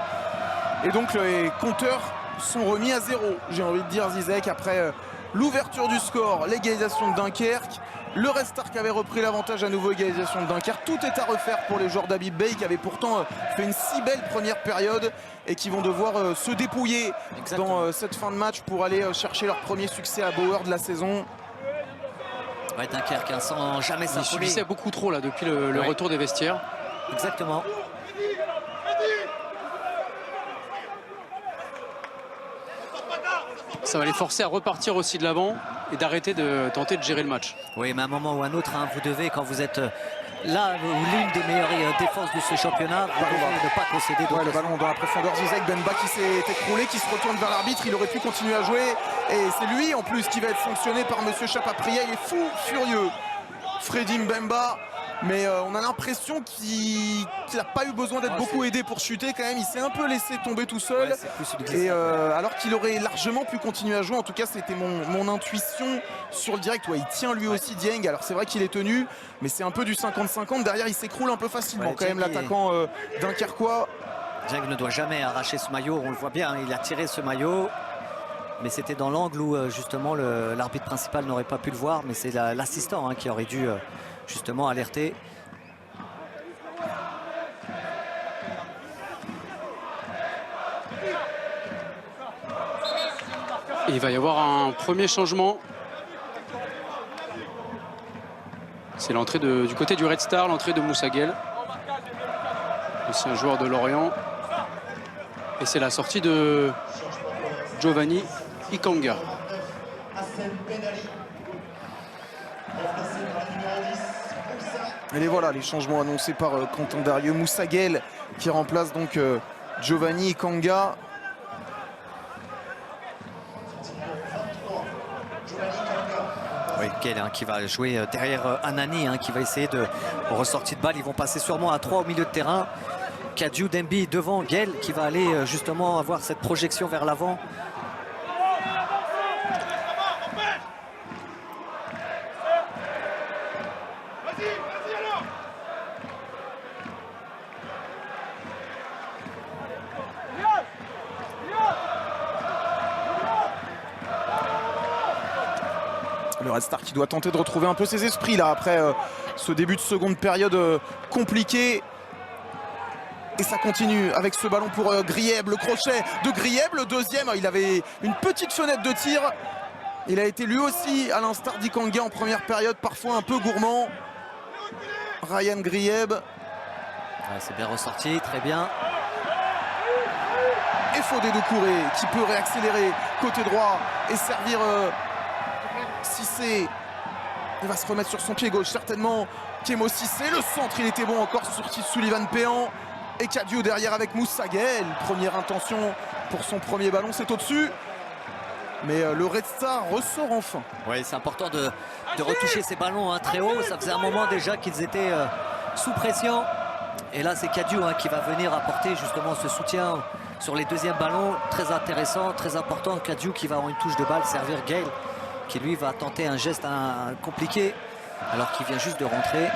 [SPEAKER 1] Et donc les compteurs sont remis à 0, j'ai envie de dire, Zizek, après l'ouverture du score, l'égalisation de Dunkerque. Le Red Star qui avait repris l'avantage à nouveau, égalisation de Dunkerque. Tout est à refaire pour les joueurs d'Habib Beye qui avaient pourtant fait une si belle première période et qui vont devoir se dépouiller dans cette fin de match pour aller chercher leur premier succès à Bauer de la saison.
[SPEAKER 2] Ouais, Dunkerque hein, sans jamais s'affoler.
[SPEAKER 3] Il subissait beaucoup trop là depuis le retour des vestiaires.
[SPEAKER 2] Exactement.
[SPEAKER 3] Ça va les forcer à repartir aussi de l'avant et d'arrêter de tenter de gérer le match.
[SPEAKER 2] Oui, mais à un moment ou à un autre, hein, vous devez, quand vous êtes là, l'une des meilleures défenses de ce championnat, vous devez ne pas concéder.
[SPEAKER 1] Le ballon dans la profondeur, Zizek, Bemba qui s'est écroulé, qui se retourne vers l'arbitre, il aurait pu continuer à jouer. Et c'est lui en plus qui va être sanctionné par Monsieur Chapapriya, il est fou, furieux. Freddy Mbemba. Mais on a l'impression qu'il n'a pas eu besoin d'être beaucoup aidé pour chuter quand même. Il s'est un peu laissé tomber tout seul. Ouais, et alors qu'il aurait largement pu continuer à jouer. En tout cas, c'était mon intuition sur le direct. Ouais, il tient lui aussi Dieng. Alors c'est vrai qu'il est tenu, mais c'est un peu du 50-50. Derrière, il s'écroule un peu facilement quand même, l'attaquant dunkerquois.
[SPEAKER 2] Dieng ne doit jamais arracher ce maillot. On le voit bien, hein, il a tiré ce maillot. Mais c'était dans l'angle où justement l'arbitre principal n'aurait pas pu le voir. Mais c'est l'assistant hein, qui aurait dû... justement alerté.
[SPEAKER 3] Et il va y avoir un premier changement. C'est l'entrée du côté du Red Star, l'entrée de Moussa Guel. C'est un joueur de Lorient. Et c'est la sortie de Giovanni Ikanga.
[SPEAKER 1] Et les voilà les changements annoncés par Quentin Darieux. Moussa Guel qui remplace donc Giovanni Ikanga.
[SPEAKER 2] Oui, Guel hein, qui va jouer derrière Anani hein, qui va essayer de ressortir de balle. Ils vont passer sûrement à 3 au milieu de terrain. Kadiou Dembi devant Guel qui va aller justement avoir cette projection vers l'avant.
[SPEAKER 1] Le Red Star qui doit tenter de retrouver un peu ses esprits là après ce début de seconde période compliqué. Et ça continue avec ce ballon pour Grieb, le crochet de Grieb, le deuxième. Il avait une petite fenêtre de tir. Il a été lui aussi, à l'instar d'Ikanga en première période, parfois un peu gourmand. Ryan Grieb.
[SPEAKER 2] Ouais, c'est bien ressorti, très bien.
[SPEAKER 1] Et Fodé Doucouré qui peut réaccélérer côté droit et servir Cissé. Il va se remettre sur son pied gauche certainement. Kémo Cissé, le centre il était bon encore sur Sullivan Péan. Et Kadiou derrière avec Moussa Guel. Première intention pour son premier ballon, c'est au-dessus. Mais le Red Star ressort enfin.
[SPEAKER 2] Oui, c'est important de retoucher ces ballons hein, très haut. Ça faisait un moment déjà qu'ils étaient sous pression. Et là, c'est Kadiou hein, qui va venir apporter justement ce soutien sur les deuxièmes ballons. Très intéressant, très important. Kadiou qui va avoir une touche de balle, servir Guel, qui lui va tenter un geste compliqué alors qu'il vient juste de rentrer.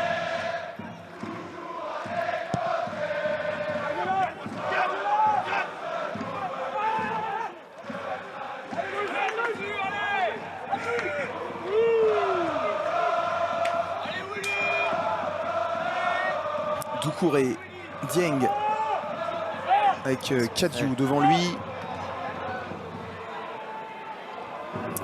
[SPEAKER 1] Doucouré, Dieng avec Kadiou devant lui.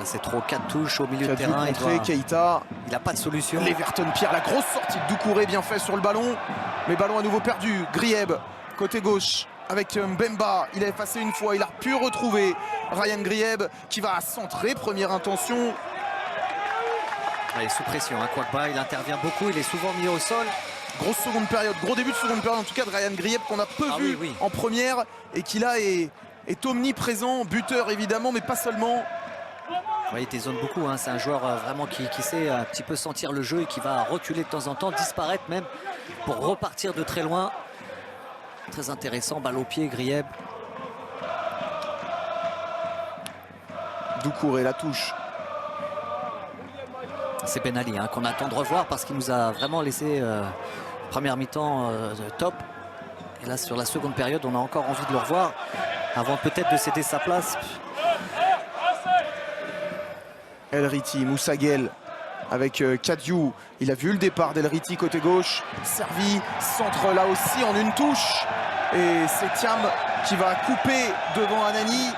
[SPEAKER 2] C'est trop 4 touches au milieu
[SPEAKER 1] Kadiou
[SPEAKER 2] de terrain.
[SPEAKER 1] contré, Keita.
[SPEAKER 2] Il n'a pas de solution.
[SPEAKER 1] Leverton Pierre, la grosse sortie de Doucouré, bien fait sur le ballon. Mais ballon à nouveau perdu. Grieb, côté gauche avec Mbemba. Il a effacé une fois, il a pu retrouver Ryan Grieb qui va centrer. Première intention.
[SPEAKER 2] Il est sous pression, hein, Kwakba, il intervient beaucoup, il est souvent mis au sol.
[SPEAKER 1] Grosse seconde période, gros début de seconde période en tout cas de Ryan Grieb qu'on a peu vu en première et qui là est omniprésent, buteur évidemment mais pas seulement.
[SPEAKER 2] Oui, il dézone beaucoup, hein. C'est un joueur vraiment qui sait un petit peu sentir le jeu et qui va reculer de temps en temps, disparaître même pour repartir de très loin. Très intéressant, balle au pied, Grieb.
[SPEAKER 1] Doucouré, la touche.
[SPEAKER 2] C'est Ben Ali hein, qu'on attend de revoir parce qu'il nous a vraiment laissé première mi-temps top. Et là, sur la seconde période, on a encore envie de le revoir avant peut-être de céder sa place.
[SPEAKER 1] El Riti, Moussa Guel avec Kadiou. Il a vu le départ d'El Riti côté gauche. Servi, centre là aussi en une touche. Et c'est Thiam qui va couper devant Anani.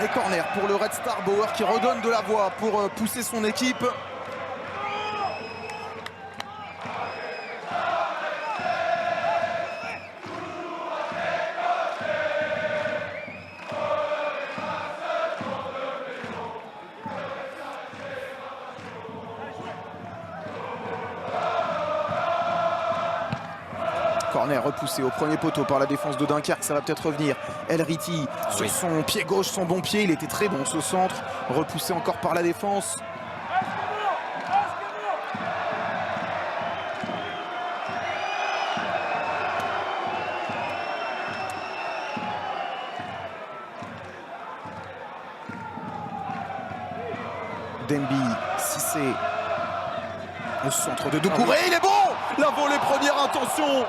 [SPEAKER 1] Et corner pour le Red Star. Bauer qui redonne de la voix pour pousser son équipe. Corner repoussé au premier poteau par la défense de Dunkerque, ça va peut-être revenir. El Riti sur son pied gauche, son bon pied, il était très bon ce centre, repoussé encore par la défense. Denby, Cissé, au centre de Doucouré, il est bon! La volée première intention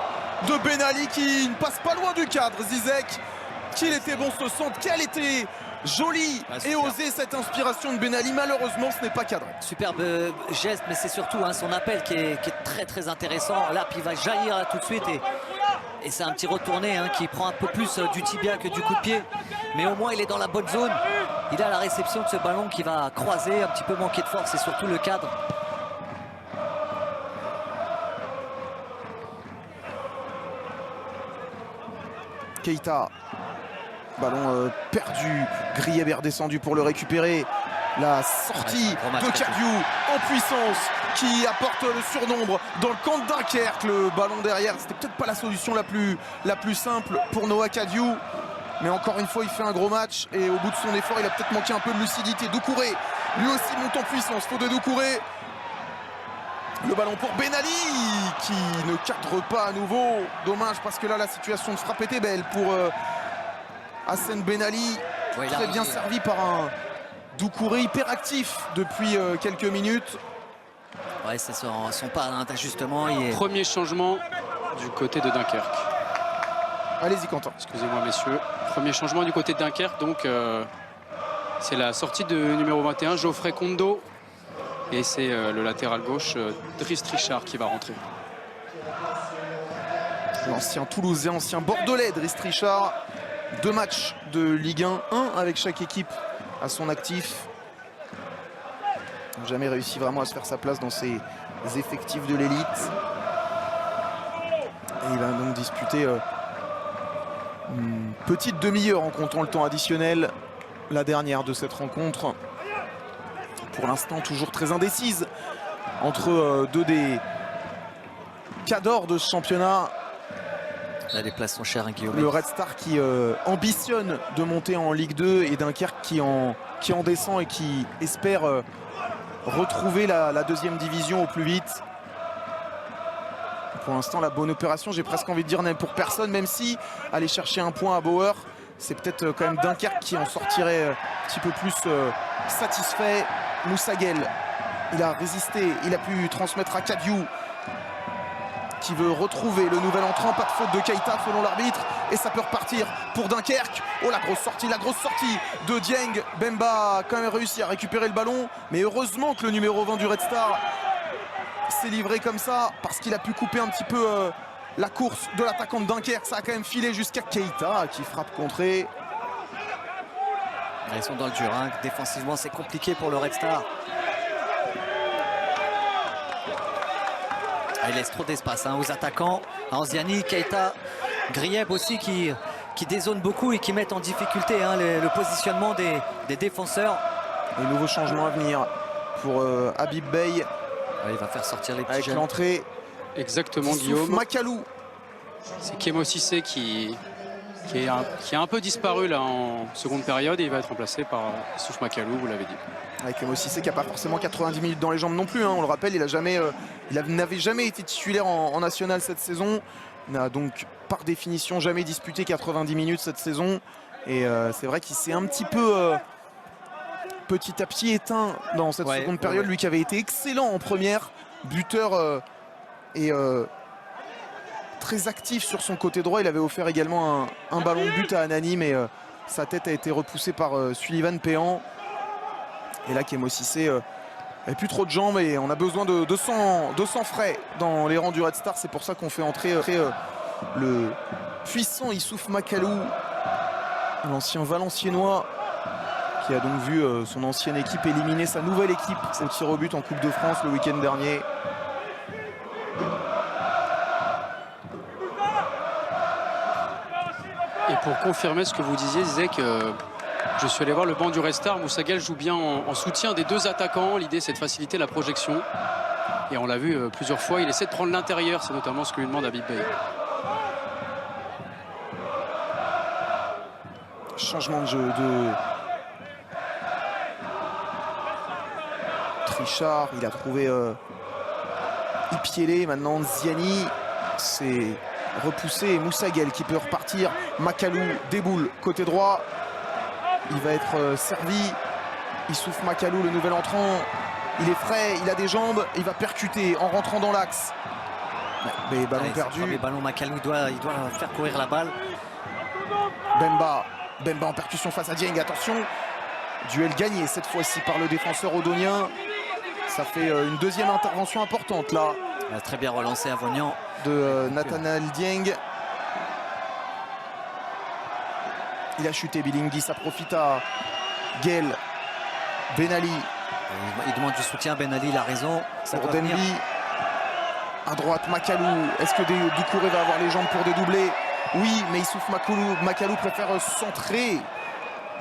[SPEAKER 1] de Ben Ali qui ne passe pas loin du cadre. Zizek, qu'il était bon ce centre, quelle était jolie et osée cette inspiration de Ben Ali. Malheureusement, ce n'est pas cadré.
[SPEAKER 2] Superbe geste, mais c'est surtout hein, son appel qui est très très intéressant. Là, puis il va jaillir là, tout de suite et c'est un petit retourné hein, qui prend un peu plus du tibia que du coup de pied. Mais au moins, il est dans la bonne zone. Il a la réception de ce ballon qui va croiser, un petit peu manquer de force et surtout le cadre.
[SPEAKER 1] Keita, ballon perdu, Grieb est redescendu pour le récupérer. La sortie de Kadiou en puissance qui apporte le surnombre dans le camp de Dunkerque. Le ballon derrière, c'était peut-être pas la solution la plus simple pour Noah Kadiou. Mais encore une fois, il fait un gros match et au bout de son effort, il a peut-être manqué un peu de lucidité. Doucouré, lui aussi monte en puissance. Faute de Doucouré. Le ballon pour Ben Ali qui ne cadre pas à nouveau. Dommage parce que là la situation de frappe était belle pour Hassen Ben Ali. Ouais, très bien servi par un Doucouré hyperactif depuis quelques minutes.
[SPEAKER 2] Ouais, c'est son pas d'ajustement.
[SPEAKER 3] Premier changement du côté de Dunkerque.
[SPEAKER 1] Allez-y Quentin.
[SPEAKER 3] Excusez-moi messieurs. Premier changement du côté de Dunkerque. Donc c'est la sortie de numéro 21, Geoffrey Kondo. Et c'est le latéral gauche, Drist Richard, qui va rentrer.
[SPEAKER 1] L'ancien Toulousain, ancien Bordelais, Drist Richard. 2 matchs de Ligue 1, 1 avec chaque équipe à son actif. Il n'a jamais réussi vraiment à se faire sa place dans ces effectifs de l'élite. Et il va donc disputer une petite demi-heure en comptant le temps additionnel. La dernière de cette rencontre. Pour l'instant, toujours très indécise entre deux des cadors de ce championnat.
[SPEAKER 2] Là, les places sont chères, hein, Guillaume.
[SPEAKER 1] Le Red Star qui ambitionne de monter en Ligue 2 et Dunkerque qui en descend et qui espère retrouver la deuxième division au plus vite. Pour l'instant, la bonne opération, j'ai presque envie de dire, n'est pour personne, même si aller chercher un point à Bauer, c'est peut-être quand même Dunkerque qui en sortirait un petit peu plus satisfait. Moussa Guel, il a résisté, il a pu transmettre à Kadiou qui veut retrouver le nouvel entrant. Pas de faute de Keita selon l'arbitre et ça peut repartir pour Dunkerque. Oh, la grosse sortie de Dieng. Bemba a quand même réussi à récupérer le ballon, mais heureusement que le numéro 20 du Red Star s'est livré comme ça parce qu'il a pu couper un petit peu la course de l'attaquant de Dunkerque. Ça a quand même filé jusqu'à Keita qui frappe contrée.
[SPEAKER 2] Ils sont dans le dur, hein. Défensivement c'est compliqué pour le Red Star. Il laisse trop d'espace hein, aux attaquants. Anziani, Keita, Grieb aussi qui dézone beaucoup et qui mettent en difficulté hein, le positionnement des défenseurs.
[SPEAKER 1] Les nouveaux changements à venir pour Habib Bey.
[SPEAKER 2] Ouais, il va faire sortir les petits
[SPEAKER 1] avec
[SPEAKER 2] jeunes.
[SPEAKER 1] L'entrée.
[SPEAKER 3] Exactement, Guillaume.
[SPEAKER 1] Makalou.
[SPEAKER 3] C'est Kemo Cissé qui qui a un peu disparu là en seconde période, et il va être remplacé par Youssouf Makalou, vous l'avez dit.
[SPEAKER 1] Avec Clément Cissé qui n'a pas forcément 90 minutes dans les jambes non plus, hein. On le rappelle, il n'avait jamais été titulaire en national cette saison. Il n'a donc par définition jamais disputé 90 minutes cette saison. Et c'est vrai qu'il s'est un petit peu petit à petit éteint dans cette seconde période. Lui qui avait été excellent en première, buteur et très actif sur son côté droit. Il avait offert également un ballon de but à Anani, mais sa tête a été repoussée par Sullivan Péan. Et là, Kémo Cissé n'avait plus trop de jambes et on a besoin de 200 frais dans les rangs du Red Star. C'est pour ça qu'on fait entrer le puissant Youssouf Makalou, l'ancien Valenciennois, qui a donc vu son ancienne équipe éliminer sa nouvelle équipe au tir au but en Coupe de France le week-end dernier.
[SPEAKER 3] Et pour confirmer ce que vous disiez, Zizek, je suis allé voir le banc du Red Star. Moussa Gueye joue bien en soutien des deux attaquants. L'idée, c'est de faciliter la projection. Et on l'a vu plusieurs fois, il essaie de prendre l'intérieur. C'est notamment ce que lui demande Habib Beye.
[SPEAKER 1] Changement de jeu de Trichard. Il a trouvé Ipiélé. Maintenant, Ziani. C'est repoussé. Moussa Gueye qui peut repartir. Makalou déboule côté droit. Il va être servi. Youssouf Makalou, le nouvel entrant. Il est frais, il a des jambes. Il va percuter en rentrant dans l'axe. Mais ballon perdu.
[SPEAKER 2] Les ballons, Makalou, il doit faire courir la balle.
[SPEAKER 1] Bemba en percussion face à Dieng. Attention. Duel gagné cette fois-ci par le défenseur odonien. Ça fait une deuxième intervention importante là.
[SPEAKER 2] Il a très bien relancé Avognan.
[SPEAKER 1] De Nathanaël Dieng. Il a chuté Bilingui, ça profite à Guel. Ben-Ali.
[SPEAKER 2] Il demande du soutien, Ben-Ali, il a raison. Ça
[SPEAKER 1] pour
[SPEAKER 2] doit venir.
[SPEAKER 1] Denby. À droite, Makalou. Est-ce que Doucouré va avoir les jambes pour dédoubler? Oui, mais Youssouf Makalou préfère centrer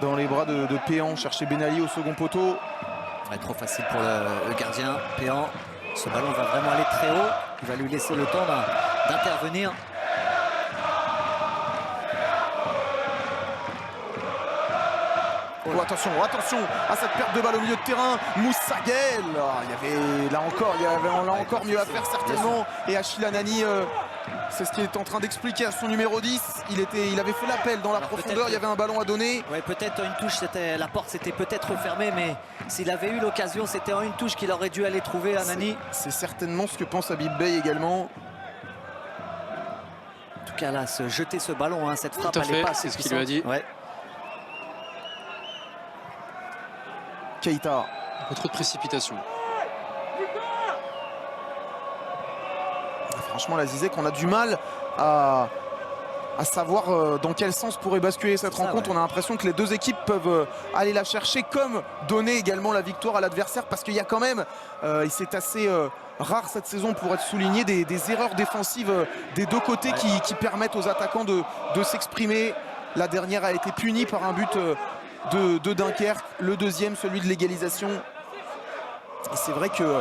[SPEAKER 1] dans les bras de Péan, chercher Ben-Ali au second poteau.
[SPEAKER 2] Ouais, trop facile pour le gardien. Péan, ce ballon va vraiment aller très haut. Il va lui laisser le temps d'intervenir.
[SPEAKER 1] Oh, attention à cette perte de balle au milieu de terrain. Moussa Gueye. Là encore mieux à faire certainement. Et Achille Anani, c'est ce qu'il est en train d'expliquer à son numéro 10. Il avait fait l'appel dans la profondeur, il y avait un ballon à donner.
[SPEAKER 2] Ouais, peut-être une touche, la porte s'était peut-être fermée, mais s'il avait eu l'occasion, c'était en une touche qu'il aurait dû aller trouver Anani.
[SPEAKER 1] C'est certainement ce que pense Habib Beye également.
[SPEAKER 2] En tout cas là, jeter ce ballon, hein, cette frappe,
[SPEAKER 3] Tout à fait,
[SPEAKER 2] pas
[SPEAKER 3] c'est ce qu'il lui a dit.
[SPEAKER 2] Ouais.
[SPEAKER 1] Keita.
[SPEAKER 3] Un peu trop de précipitation.
[SPEAKER 1] Franchement, la Zizek, on a du mal à savoir dans quel sens pourrait basculer cette rencontre. Ouais. On a l'impression que les deux équipes peuvent aller la chercher, comme donner également la victoire à l'adversaire, parce qu'il y a quand même, c'est assez rare cette saison pour être souligné, des erreurs défensives des deux côtés qui permettent aux attaquants de s'exprimer. La dernière a été punie par un but de Dunkerque, le deuxième, celui de l'égalisation. Et c'est vrai que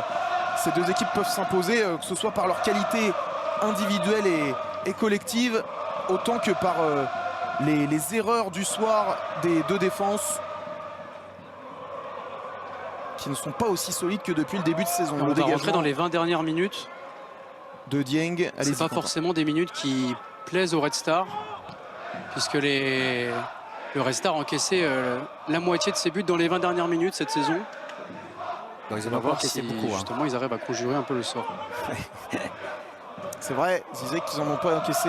[SPEAKER 1] ces deux équipes peuvent s'imposer, que ce soit par leur qualité individuelle et collective, autant que par les erreurs du soir des deux défenses, qui ne sont pas aussi solides que depuis le début de saison.
[SPEAKER 3] On va rentrer dans les 20 dernières minutes
[SPEAKER 1] de Dieng.
[SPEAKER 3] C'est pas forcément des minutes qui plaisent au Red Star, puisque le Red Star a encaissé la moitié de ses buts dans les 20 dernières minutes cette saison.
[SPEAKER 2] Bon, ils ont voir si
[SPEAKER 3] beaucoup, justement ils arrivent à conjurer un peu le sort.
[SPEAKER 1] C'est vrai, Zizek, qu'ils n'en ont pas encaissé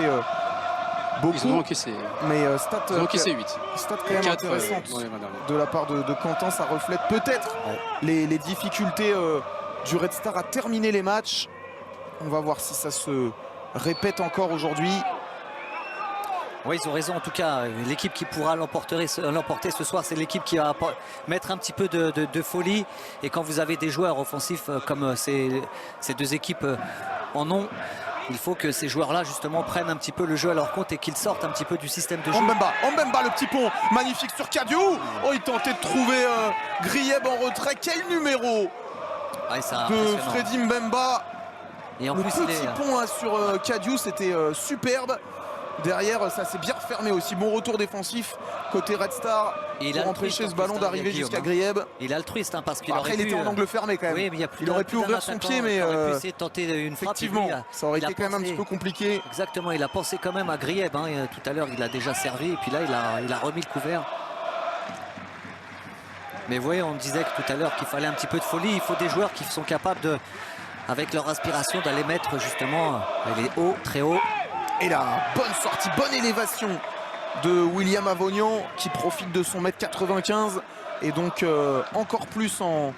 [SPEAKER 1] beaucoup.
[SPEAKER 3] Ils en ont encaissé.
[SPEAKER 1] Mais
[SPEAKER 3] ils ont encaissé 8.
[SPEAKER 1] Stat quand même intéressante de la part de Quentin. Ça reflète peut-être les difficultés du Red Star à terminer les matchs. On va voir si ça se répète encore aujourd'hui.
[SPEAKER 2] Oui, ils ont raison. En tout cas, l'équipe qui pourra l'emporter ce soir, c'est l'équipe qui va mettre un petit peu de folie. Et quand vous avez des joueurs offensifs comme ces deux équipes en ont, il faut que ces joueurs-là, justement, prennent un petit peu le jeu à leur compte et qu'ils sortent un petit peu du système de jeu.
[SPEAKER 1] Mbemba, le petit pont magnifique sur Kadiou. Oh, il tentait de trouver Grieb en retrait. Quel numéro de Freddy Mbemba.
[SPEAKER 2] Et en
[SPEAKER 1] le
[SPEAKER 2] plus,
[SPEAKER 1] petit pont sur Kadiou, c'était superbe. derrière, ça s'est bien refermé aussi. Bon retour défensif côté Red Star pour empêcher ce ballon d'arriver jusqu'à Grieb.
[SPEAKER 2] Il est altruiste hein, parce qu'il
[SPEAKER 1] Après,
[SPEAKER 2] aurait
[SPEAKER 1] il
[SPEAKER 2] pu,
[SPEAKER 1] était en angle fermé quand même.
[SPEAKER 2] Oui, mais
[SPEAKER 1] il aurait pu ouvrir son pied, mais
[SPEAKER 2] il aurait pu essayer de tenter une frappe.
[SPEAKER 1] effectivement, ça aurait été quand même un petit peu compliqué.
[SPEAKER 2] Exactement, il a pensé quand même à Grieb. Hein, tout à l'heure, il a déjà servi et puis là, il a remis le couvert. Mais vous voyez, on disait que tout à l'heure qu'il fallait un petit peu de folie. Il faut des joueurs qui sont capables de, avec leur aspiration, d'aller mettre justement les hauts, très hauts.
[SPEAKER 1] Et là, bonne sortie, bonne élévation de William Avognan qui profite de son 1m95 et donc encore plus en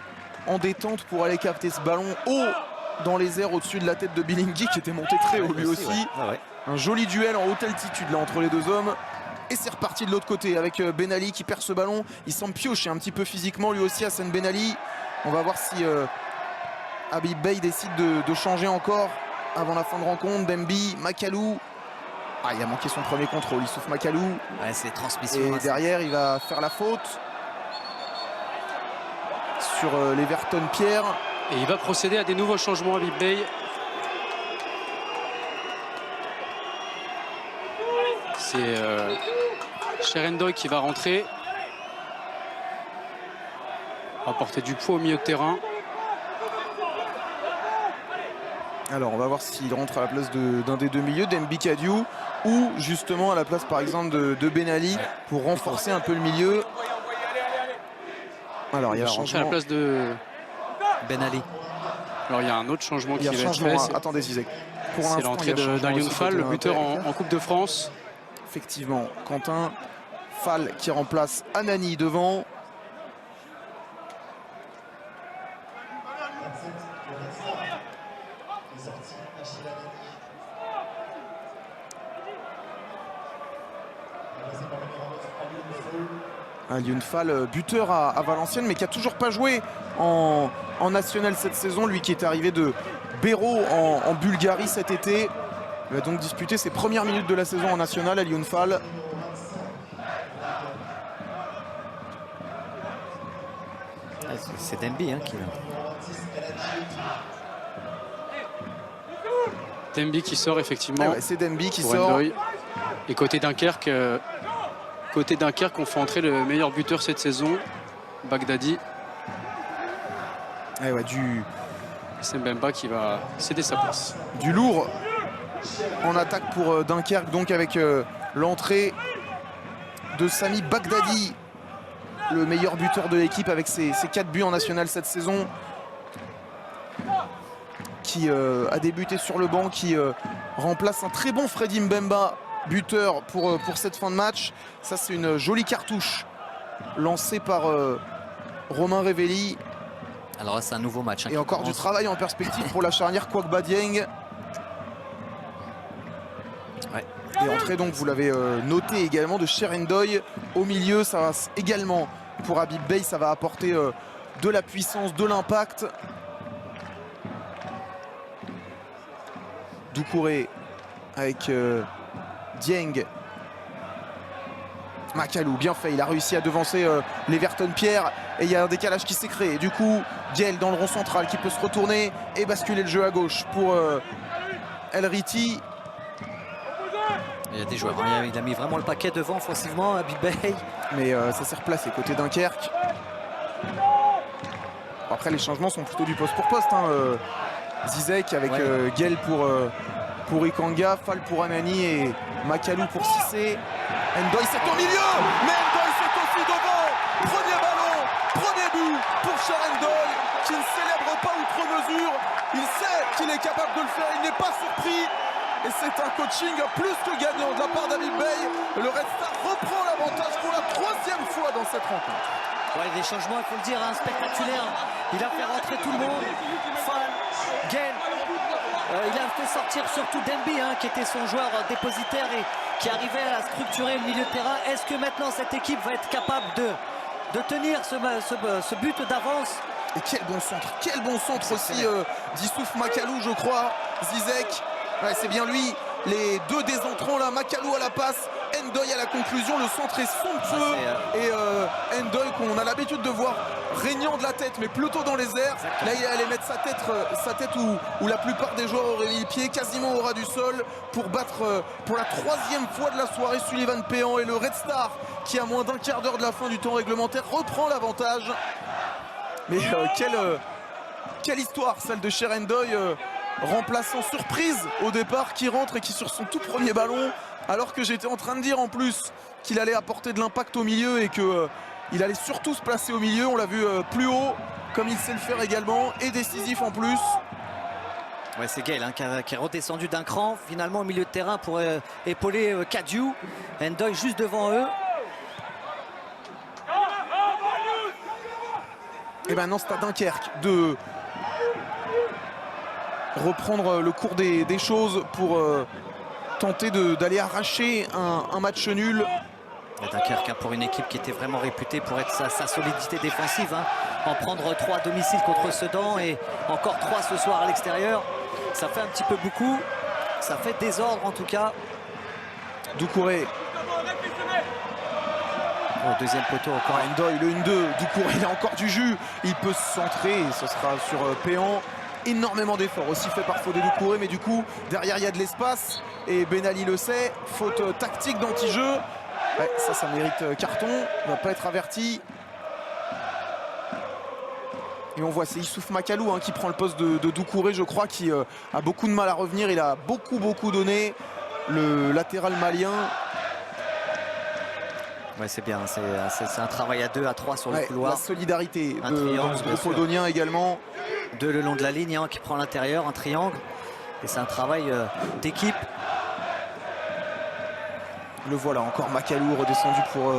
[SPEAKER 1] détente pour aller capter ce ballon haut dans les airs au-dessus de la tête de Bilingui qui était monté très haut lui aussi.
[SPEAKER 2] Ouais.
[SPEAKER 1] Un joli duel en haute altitude là entre les deux hommes. Et c'est reparti de l'autre côté avec Ben Ali qui perd ce ballon. Il semble piocher un petit peu physiquement lui aussi, Hassan Ben Ali. On va voir si Habib Beye décide de changer encore avant la fin de rencontre. Demby, Makalou. Ah, il a manqué son premier contrôle, Youssouf Makalou.
[SPEAKER 2] Ouais, c'est transmission.
[SPEAKER 1] Et derrière, il va faire la faute sur l'Everton Pierre.
[SPEAKER 3] Et il va procéder à des nouveaux changements à Habib Beye. C'est Cherendoy qui va rentrer. Apporter du poids au milieu de terrain.
[SPEAKER 1] Alors, on va voir s'il rentre à la place d'un des deux milieux, Demby Kadiou, ou justement à la place par exemple de Ben Ali pour renforcer un peu le milieu. Alors, il y a
[SPEAKER 3] changé à la place de
[SPEAKER 2] Ben Ali.
[SPEAKER 3] Alors il y a un autre changement qui va être
[SPEAKER 1] changement.
[SPEAKER 3] fait.
[SPEAKER 1] Attendez, Zizek.
[SPEAKER 3] C'est l'entrée d'Alioune Fall, le buteur en Coupe de France.
[SPEAKER 1] Effectivement, Quentin Fall qui remplace Anani devant. Alioune Fall, buteur à Valenciennes, mais qui a toujours pas joué en national cette saison. Lui qui est arrivé de Béraud en Bulgarie cet été. Il va donc disputer ses premières minutes de la saison en national, Alioune Fall.
[SPEAKER 2] C'est Demby hein, qui
[SPEAKER 3] Demby qui sort effectivement.
[SPEAKER 1] Ah ouais, c'est Demby qui sort.
[SPEAKER 3] Endoy. Et côté Dunkerque, on fait entrer le meilleur buteur cette saison, Bagdadi.
[SPEAKER 1] Ah ouais,
[SPEAKER 3] C'est Mbemba qui va céder sa place.
[SPEAKER 1] Du lourd en attaque pour Dunkerque, donc avec l'entrée de Sami Bagdadi, le meilleur buteur de l'équipe avec ses 4 buts en national cette saison, qui a débuté sur le banc, qui remplace un très bon Freddy Mbemba, buteur pour cette fin de match. Ça, c'est une jolie cartouche lancée par Romain Révelli.
[SPEAKER 2] Alors là, c'est un nouveau match. Hein,
[SPEAKER 1] et encore du travail en perspective pour la charnière Kwagba Dieng.
[SPEAKER 2] Ouais.
[SPEAKER 1] Et entrée donc, vous l'avez noté également, de Cherendoy au milieu. Ça va également pour Habib Beye, ça va apporter de la puissance, de l'impact. Doucouré avec Dieng. Makalou, bien fait, il a réussi à devancer l'Everton Pierre et il y a un décalage qui s'est créé. Du coup, Diel dans le rond central qui peut se retourner et basculer le jeu à gauche pour El Riti.
[SPEAKER 2] Il y a des joueurs, hein, il a mis vraiment le paquet devant offensivement, Habib Beye.
[SPEAKER 1] Mais ça s'est replacé côté Dunkerque. Après, les changements sont plutôt du poste pour poste. Hein, Zizek avec Guel pour Ikanga, Fall pour Anani et Makalou pour Cissé. Ndoye c'est au milieu, mais Ndoye c'est aussi devant. Premier ballon, premier but pour Cherendoy qui ne célèbre pas outre mesure. Il sait qu'il est capable de le faire, il n'est pas surpris. Et c'est un coaching plus que gagnant de la part d'Habib Beye. Le Red Star reprend l'avantage pour la 3e fois dans cette rencontre.
[SPEAKER 2] Ouais, des changements, il faut le dire, hein, spectaculaires. Il a fait rentrer tout le monde. Fall, Guel. Il a fait sortir surtout Demby, hein, qui était son joueur dépositaire et qui arrivait à structurer le milieu de terrain. Est-ce que maintenant cette équipe va être capable de tenir ce but d'avance?
[SPEAKER 1] Et quel bon centre aussi d'Issouf Makalou, je crois. Zizek, ouais, c'est bien lui les deux désentrants là, Makalou à la passe, Ndoye à la conclusion, le centre est somptueux et Ndoye qu'on a l'habitude de voir régnant de la tête mais plutôt dans les airs. Là il allait mettre sa tête où la plupart des joueurs auraient mis le pied, quasiment au ras du sol, pour battre pour la 3e fois de la soirée Sullivan Péan, et le Red Star qui à moins d'un quart d'heure de la fin du temps réglementaire reprend l'avantage. Mais quelle histoire celle de Cher Ndoye, remplaçant surprise au départ, qui rentre et qui sur son tout premier ballon, alors que j'étais en train de dire en plus qu'il allait apporter de l'impact au milieu et qu'il allait surtout se placer au milieu. On l'a vu plus haut, comme il sait le faire également, et décisif en plus.
[SPEAKER 2] Ouais, c'est Gaël qui est redescendu d'un cran finalement au milieu de terrain pour épauler Kadiou. Ndoye juste devant eux.
[SPEAKER 1] Et maintenant c'est à Dunkerque de reprendre le cours des choses pour tenter d'aller arracher un match nul.
[SPEAKER 2] Et Dunkerque, pour une équipe qui était vraiment réputée pour être sa solidité défensive, en prendre 3 à domicile contre Sedan et encore 3 ce soir à l'extérieur, ça fait un petit peu beaucoup, ça fait désordre en tout cas.
[SPEAKER 1] Doucouré.
[SPEAKER 2] Au deuxième poteau encore.
[SPEAKER 1] Ndoye, le 1-2, Doucouré, il a encore du jus, il peut se centrer, et ce sera sur Péan. Énormément d'efforts aussi fait par Fodé Doucouré, mais du coup derrière il y a de l'espace et Ben Ali le sait, faute tactique d'anti-jeu. Ouais, ça mérite carton, il ne va pas être averti. Et on voit, c'est Issouf Makalou qui prend le poste de Doucouré, je crois, qui a beaucoup de mal à revenir. Il a beaucoup donné, le latéral malien.
[SPEAKER 2] Ouais, c'est bien, c'est un travail à 2, à 3 sur le couloir.
[SPEAKER 1] La solidarité
[SPEAKER 2] Un
[SPEAKER 1] de
[SPEAKER 2] triangle,
[SPEAKER 1] ce groupe odonien également.
[SPEAKER 2] 2 le long de la ligne, qui prend l'intérieur, un triangle. Et c'est un travail d'équipe.
[SPEAKER 1] Le voilà, encore Makalou redescendu pour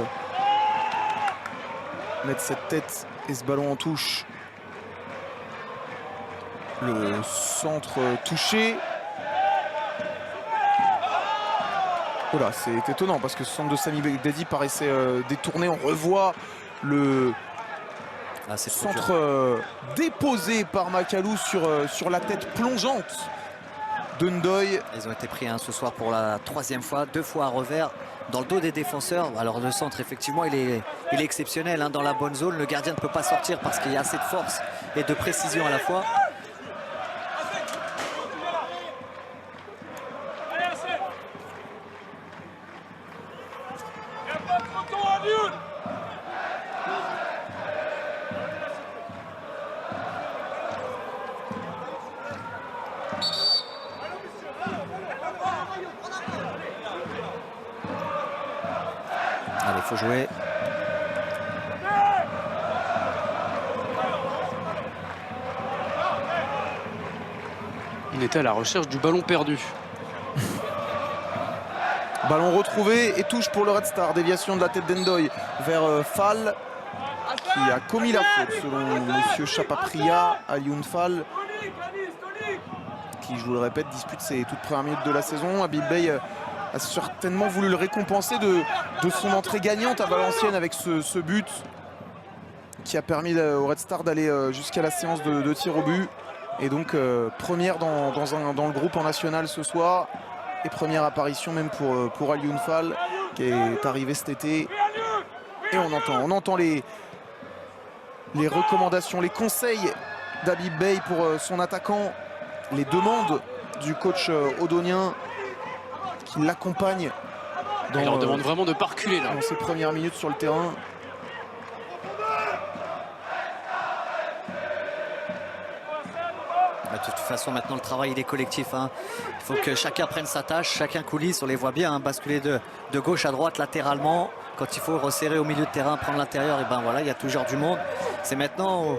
[SPEAKER 1] mettre cette tête et ce ballon en touche. Le centre touché. Voilà, c'est étonnant parce que ce centre de Sami Begdadi paraissait détourné. On revoit le centre déposé par Makalou sur la tête plongeante de Ndoye.
[SPEAKER 2] Ils ont été pris ce soir pour la 3e fois, 2 fois à revers dans le dos des défenseurs. Alors le centre, effectivement, il est exceptionnel dans la bonne zone. Le gardien ne peut pas sortir parce qu'il y a assez de force et de précision à la fois. Allez, il faut jouer.
[SPEAKER 3] Il était à la recherche du ballon perdu.
[SPEAKER 1] Ballon retrouvé et touche pour le Red Star. Déviation de la tête d'Ndoye vers Fall, qui a commis la faute selon monsieur Chapapria, Alioune Fall, qui, je vous le répète, dispute ses toutes premières minutes de la saison. Habib Bey a certainement voulu le récompenser de son entrée gagnante à Valenciennes avec ce but qui a permis au Red Star d'aller jusqu'à la séance de tir au but. Et donc première dans le groupe en national ce soir. Et première apparition même pour Alioune Fall, qui est arrivé cet été. Et on entend les recommandations, les conseils d'Habib Bey pour son attaquant, les demandes du coach odonien qui l'accompagne.
[SPEAKER 3] Il leur demande vraiment de ne pas reculer là.
[SPEAKER 1] Dans ses premières minutes sur le terrain.
[SPEAKER 2] De toute façon, maintenant le travail il est collectif. Il faut que chacun prenne sa tâche, chacun coulisse. On les voit bien basculer de gauche à droite latéralement. Quand il faut resserrer au milieu de terrain, prendre l'intérieur, et ben voilà, il y a toujours du monde. C'est maintenant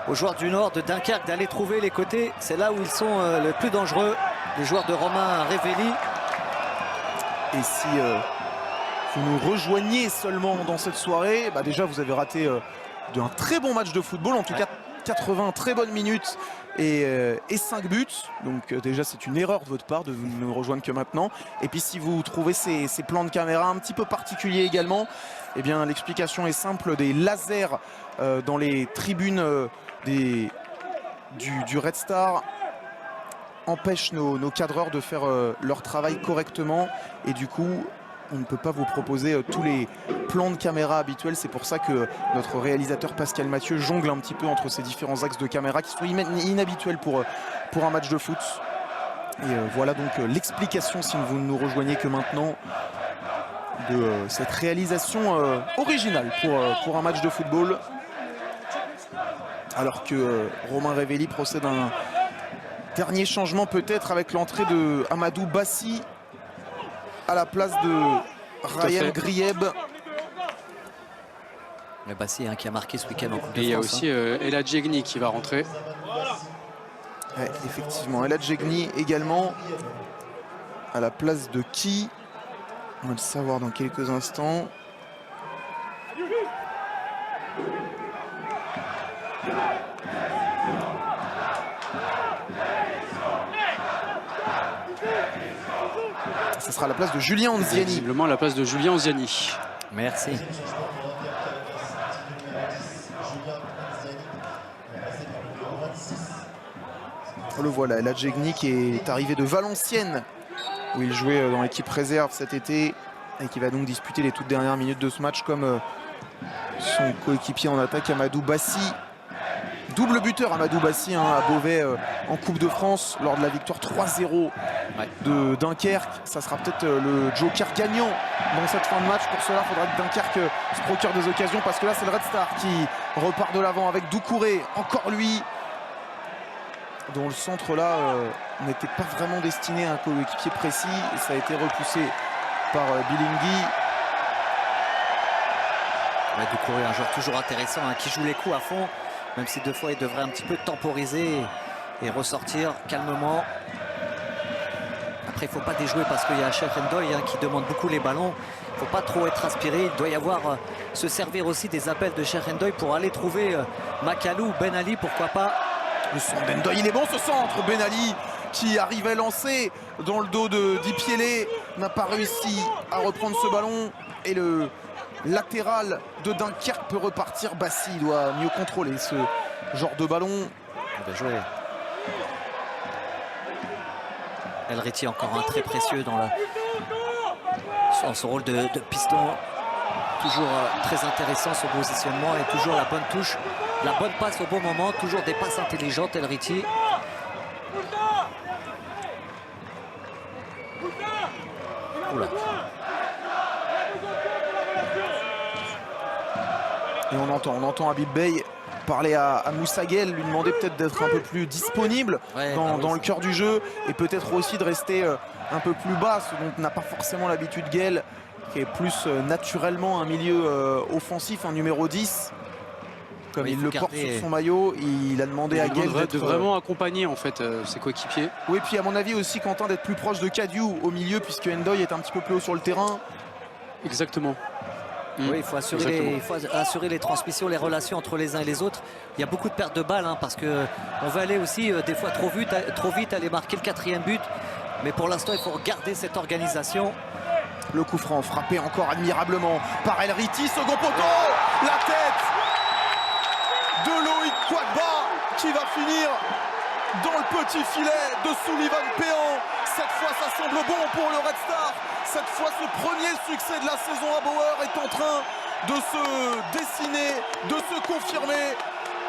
[SPEAKER 2] aux joueurs du Nord de Dunkerque d'aller trouver les côtés. C'est là où ils sont le plus dangereux. Les joueurs de Romain Révéli.
[SPEAKER 1] Et si vous nous rejoignez seulement dans cette soirée, déjà vous avez raté un très bon match de football. En tout cas, 80 très bonnes minutes et 5 buts. Donc déjà c'est une erreur de votre part de ne nous rejoindre que maintenant. Et puis si vous trouvez ces plans de caméra un petit peu particuliers également, eh bien l'explication est simple. Des lasers dans les tribunes du Red Star empêche nos cadreurs de faire leur travail correctement. Et du coup, on ne peut pas vous proposer tous les plans de caméra habituels. C'est pour ça que notre réalisateur Pascal Mathieu jongle un petit peu entre ces différents axes de caméra qui sont inhabituels pour un match de foot. Et voilà donc l'explication, si vous ne nous rejoignez que maintenant, de cette réalisation originale pour un match de football. Alors que Romain Révelli procède à un dernier changement peut-être avec l'entrée de Amadou Bassi à la place de Ryan Grieb.
[SPEAKER 2] Le Bassi qui a marqué ce week-end en Coupe de France.
[SPEAKER 3] Et il y a aussi El Hadjegni qui va rentrer.
[SPEAKER 1] Ouais, effectivement, El Hadjegni également à la place de qui? On va le savoir dans quelques instants. Ça sera à la place de Julien Anziani.
[SPEAKER 3] Visiblement à la place de Julien Anziani.
[SPEAKER 2] Merci.
[SPEAKER 1] Le voilà, El Hadjegni qui est arrivé de Valenciennes, où il jouait dans l'équipe réserve cet été, et qui va donc disputer les toutes dernières minutes de ce match comme son coéquipier en attaque Amadou Bassi. Double buteur Amadou Bassi à Beauvais en Coupe de France lors de la victoire 3-0 de Dunkerque. Ça sera peut-être le joker gagnant dans cette fin de match. Pour cela, il faudra que Dunkerque se procure des occasions, parce que là c'est le Red Star qui repart de l'avant avec Doucouré, encore lui, dont le centre là n'était pas vraiment destiné à un coéquipier précis, et ça a été repoussé par Bilingui.
[SPEAKER 2] Doucouré, un joueur toujours intéressant qui joue les coups à fond, même si deux fois il devrait un petit peu temporiser et ressortir calmement. Après, il ne faut pas déjouer parce qu'il y a Cheikh Ndoye qui demande beaucoup les ballons. Il ne faut pas trop être aspiré. Il doit y avoir se servir aussi des appels de Cheikh Ndoye pour aller trouver Makalou, Ben Ali, pourquoi pas.
[SPEAKER 1] Le centre d'Ndoye, il est bon ce centre. Ben Ali qui arrivait lancé dans le dos de Dipiélé n'a pas réussi à reprendre ce ballon. Et le latéral de Dunkerque peut repartir. Bassi doit mieux contrôler ce genre de ballon.
[SPEAKER 2] Bien joué. El Riti encore un très précieux dans son rôle de piston. Toujours très intéressant son positionnement et toujours la bonne touche, la bonne passe au bon moment, toujours des passes intelligentes El Riti. Oula.
[SPEAKER 1] Et on entend Habib Bey parler à Moussa Gueye, lui demander peut-être d'être un peu plus disponible dans le cœur du jeu, et peut-être aussi de rester un peu plus bas, ce dont n'a pas forcément l'habitude Gueye, qui est plus naturellement un milieu offensif, un numéro 10. Comme il le porte sur son maillot, il a demandé à Gueye
[SPEAKER 3] de vraiment accompagner en fait ses coéquipiers.
[SPEAKER 1] Oui, puis à mon avis aussi Quentin d'être plus proche de Kadiou au milieu, puisque Ndoye est un petit peu plus haut sur le terrain.
[SPEAKER 3] Exactement.
[SPEAKER 2] Oui, il faut assurer les transmissions, les relations entre les uns et les autres. Il y a beaucoup de pertes de balles parce qu'on veut aller aussi des fois trop vite, aller marquer le 4e but. Mais pour l'instant, il faut garder cette organisation.
[SPEAKER 1] Le coup franc frappé encore admirablement par El Riti, second poteau, la tête de Loïc Quagba qui va finir dans le petit filet de Sullivan Péan. Cette fois, ça semble bon pour le Red Star. Cette fois, ce premier succès de la saison à Bauer est en train de se dessiner, de se confirmer.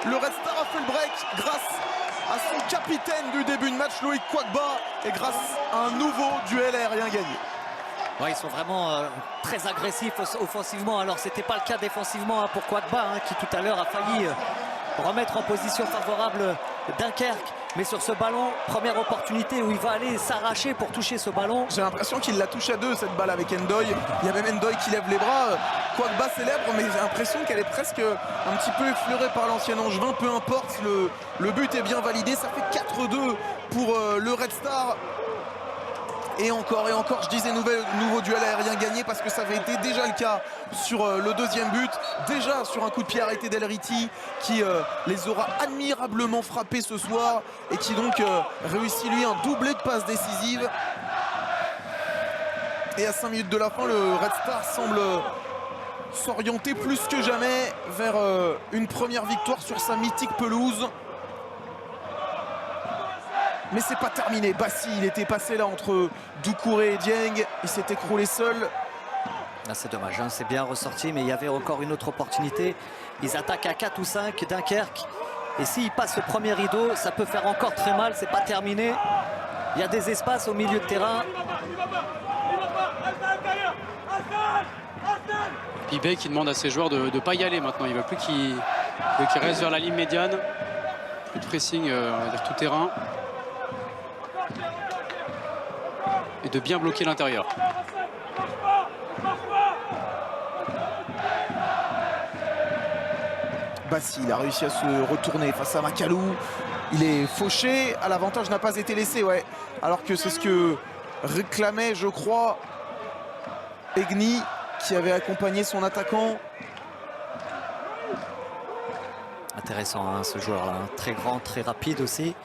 [SPEAKER 1] Le Red Star a fait le break grâce à son capitaine du début de match, Loïc Quagba, et grâce à un nouveau duel aérien gagné.
[SPEAKER 2] Ouais, ils sont vraiment très agressifs offensivement. Alors, c'était pas le cas défensivement pour Quagba, qui tout à l'heure a failli remettre en position favorable Dunkerque. Mais sur ce ballon, première opportunité où il va aller s'arracher pour toucher ce ballon.
[SPEAKER 1] J'ai l'impression qu'il la touche à deux, cette balle, avec Ndoye. Il y a même Ndoye qui lève les bras. Quagba célèbre, mais j'ai l'impression qu'elle est presque un petit peu effleurée par l'ancien Angevin. Peu importe, le but est bien validé. Ça fait 4-2 pour le Red Star. Et encore, je disais nouveau duel aérien gagné, parce que ça avait été déjà le cas sur le deuxième but. Déjà sur un coup de pied arrêté d'El Riti, qui les aura admirablement frappés ce soir, et qui donc réussit lui un doublé de passes décisives. Et à 5 minutes de la fin, le Red Star semble s'orienter plus que jamais vers une première victoire sur sa mythique pelouse. mais c'est pas terminé. Bassi, il était passé là entre Doucouré et Dieng, il s'est écroulé seul.
[SPEAKER 2] Là, c'est dommage, hein. C'est bien ressorti, mais il y avait encore une autre opportunité. Ils attaquent à 4 ou 5 Dunkerque. Et s'ils passent le premier rideau, ça peut faire encore très mal. C'est pas terminé. Il y a des espaces au milieu de terrain.
[SPEAKER 3] Pibey qui demande à ses joueurs de ne pas y aller maintenant. Il ne veut plus qu'ils restent vers la ligne médiane. Plus de pressing, on va dire tout terrain. Et de bien bloquer l'intérieur.
[SPEAKER 1] Bassi, il a réussi à se retourner face à Macalou. Il est fauché. À l'avantage n'a pas été laissé, ouais. Alors que c'est ce que réclamait, je crois, Egni, qui avait accompagné son attaquant.
[SPEAKER 2] Intéressant, hein, ce joueur-là. Hein. Très grand, très rapide aussi.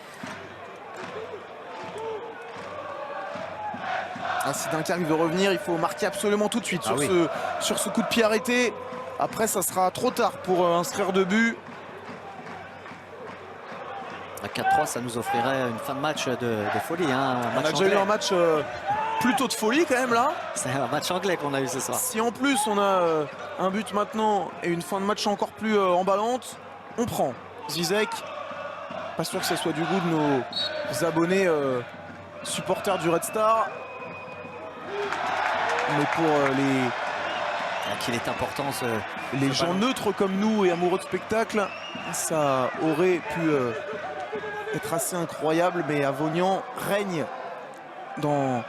[SPEAKER 1] Ah, si Dunkerque veut revenir, il faut marquer absolument tout de suite sur ce coup de pied arrêté. Après, ça sera trop tard pour inscrire 2 buts.
[SPEAKER 2] À 4-3, ça nous offrirait une fin de match de folie. Hein.
[SPEAKER 1] On a déjà eu un match plutôt de folie quand même là.
[SPEAKER 2] C'est un match anglais qu'on a eu ce soir.
[SPEAKER 1] Si en plus on a un but maintenant et une fin de match encore plus emballante, on prend. Zizek, pas sûr que ça soit du goût de nos abonnés supporters du Red Star. Mais pour
[SPEAKER 2] qu'il est important
[SPEAKER 1] les gens neutres comme nous et amoureux de spectacle, ça aurait pu être assez incroyable, mais Avognan règne dans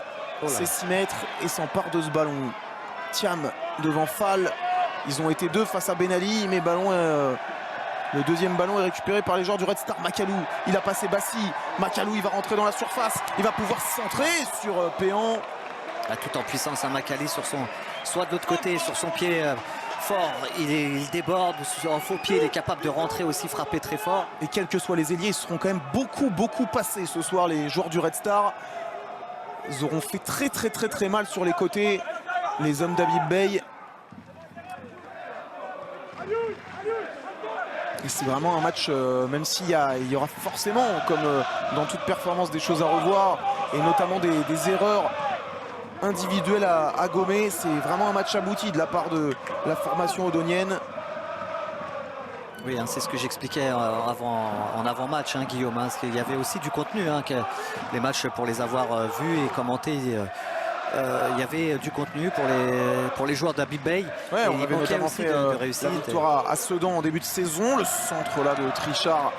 [SPEAKER 1] ses 6 mètres et s'empare de ce ballon. Thiam devant Fall, ils ont été 2 face à Ben Ali, mais le deuxième ballon est récupéré par les joueurs du Red Star. Macalou, il a passé Bassi. Macalou, il va rentrer dans la surface, il va pouvoir centrer sur Péan.
[SPEAKER 2] Là, tout en puissance, un Macali sur son, soit de l'autre côté, sur son pied fort, il déborde, en faux pied, il est capable de rentrer aussi, frapper très fort.
[SPEAKER 1] Et quels que soient les ailiers, ils seront quand même beaucoup passés ce soir, les joueurs du Red Star. Ils auront fait très mal sur les côtés, les hommes d'Habib Bey. Et c'est vraiment un match, même s'il y aura forcément, comme dans toute performance, des choses à revoir, et notamment des erreurs individuelles à gommer. C'est vraiment un match abouti de la part de la formation odonienne.
[SPEAKER 2] Oui, hein, c'est ce que j'expliquais en avant-match, hein, Guillaume. Hein, parce qu'il y avait aussi du contenu, hein, que les matchs, pour les avoir vus et commentés, il y avait du contenu pour les joueurs d'Habib Bey.
[SPEAKER 1] Ouais, on avait notamment fait la victoire à Sedan en début de saison. Le centre là de Trichard,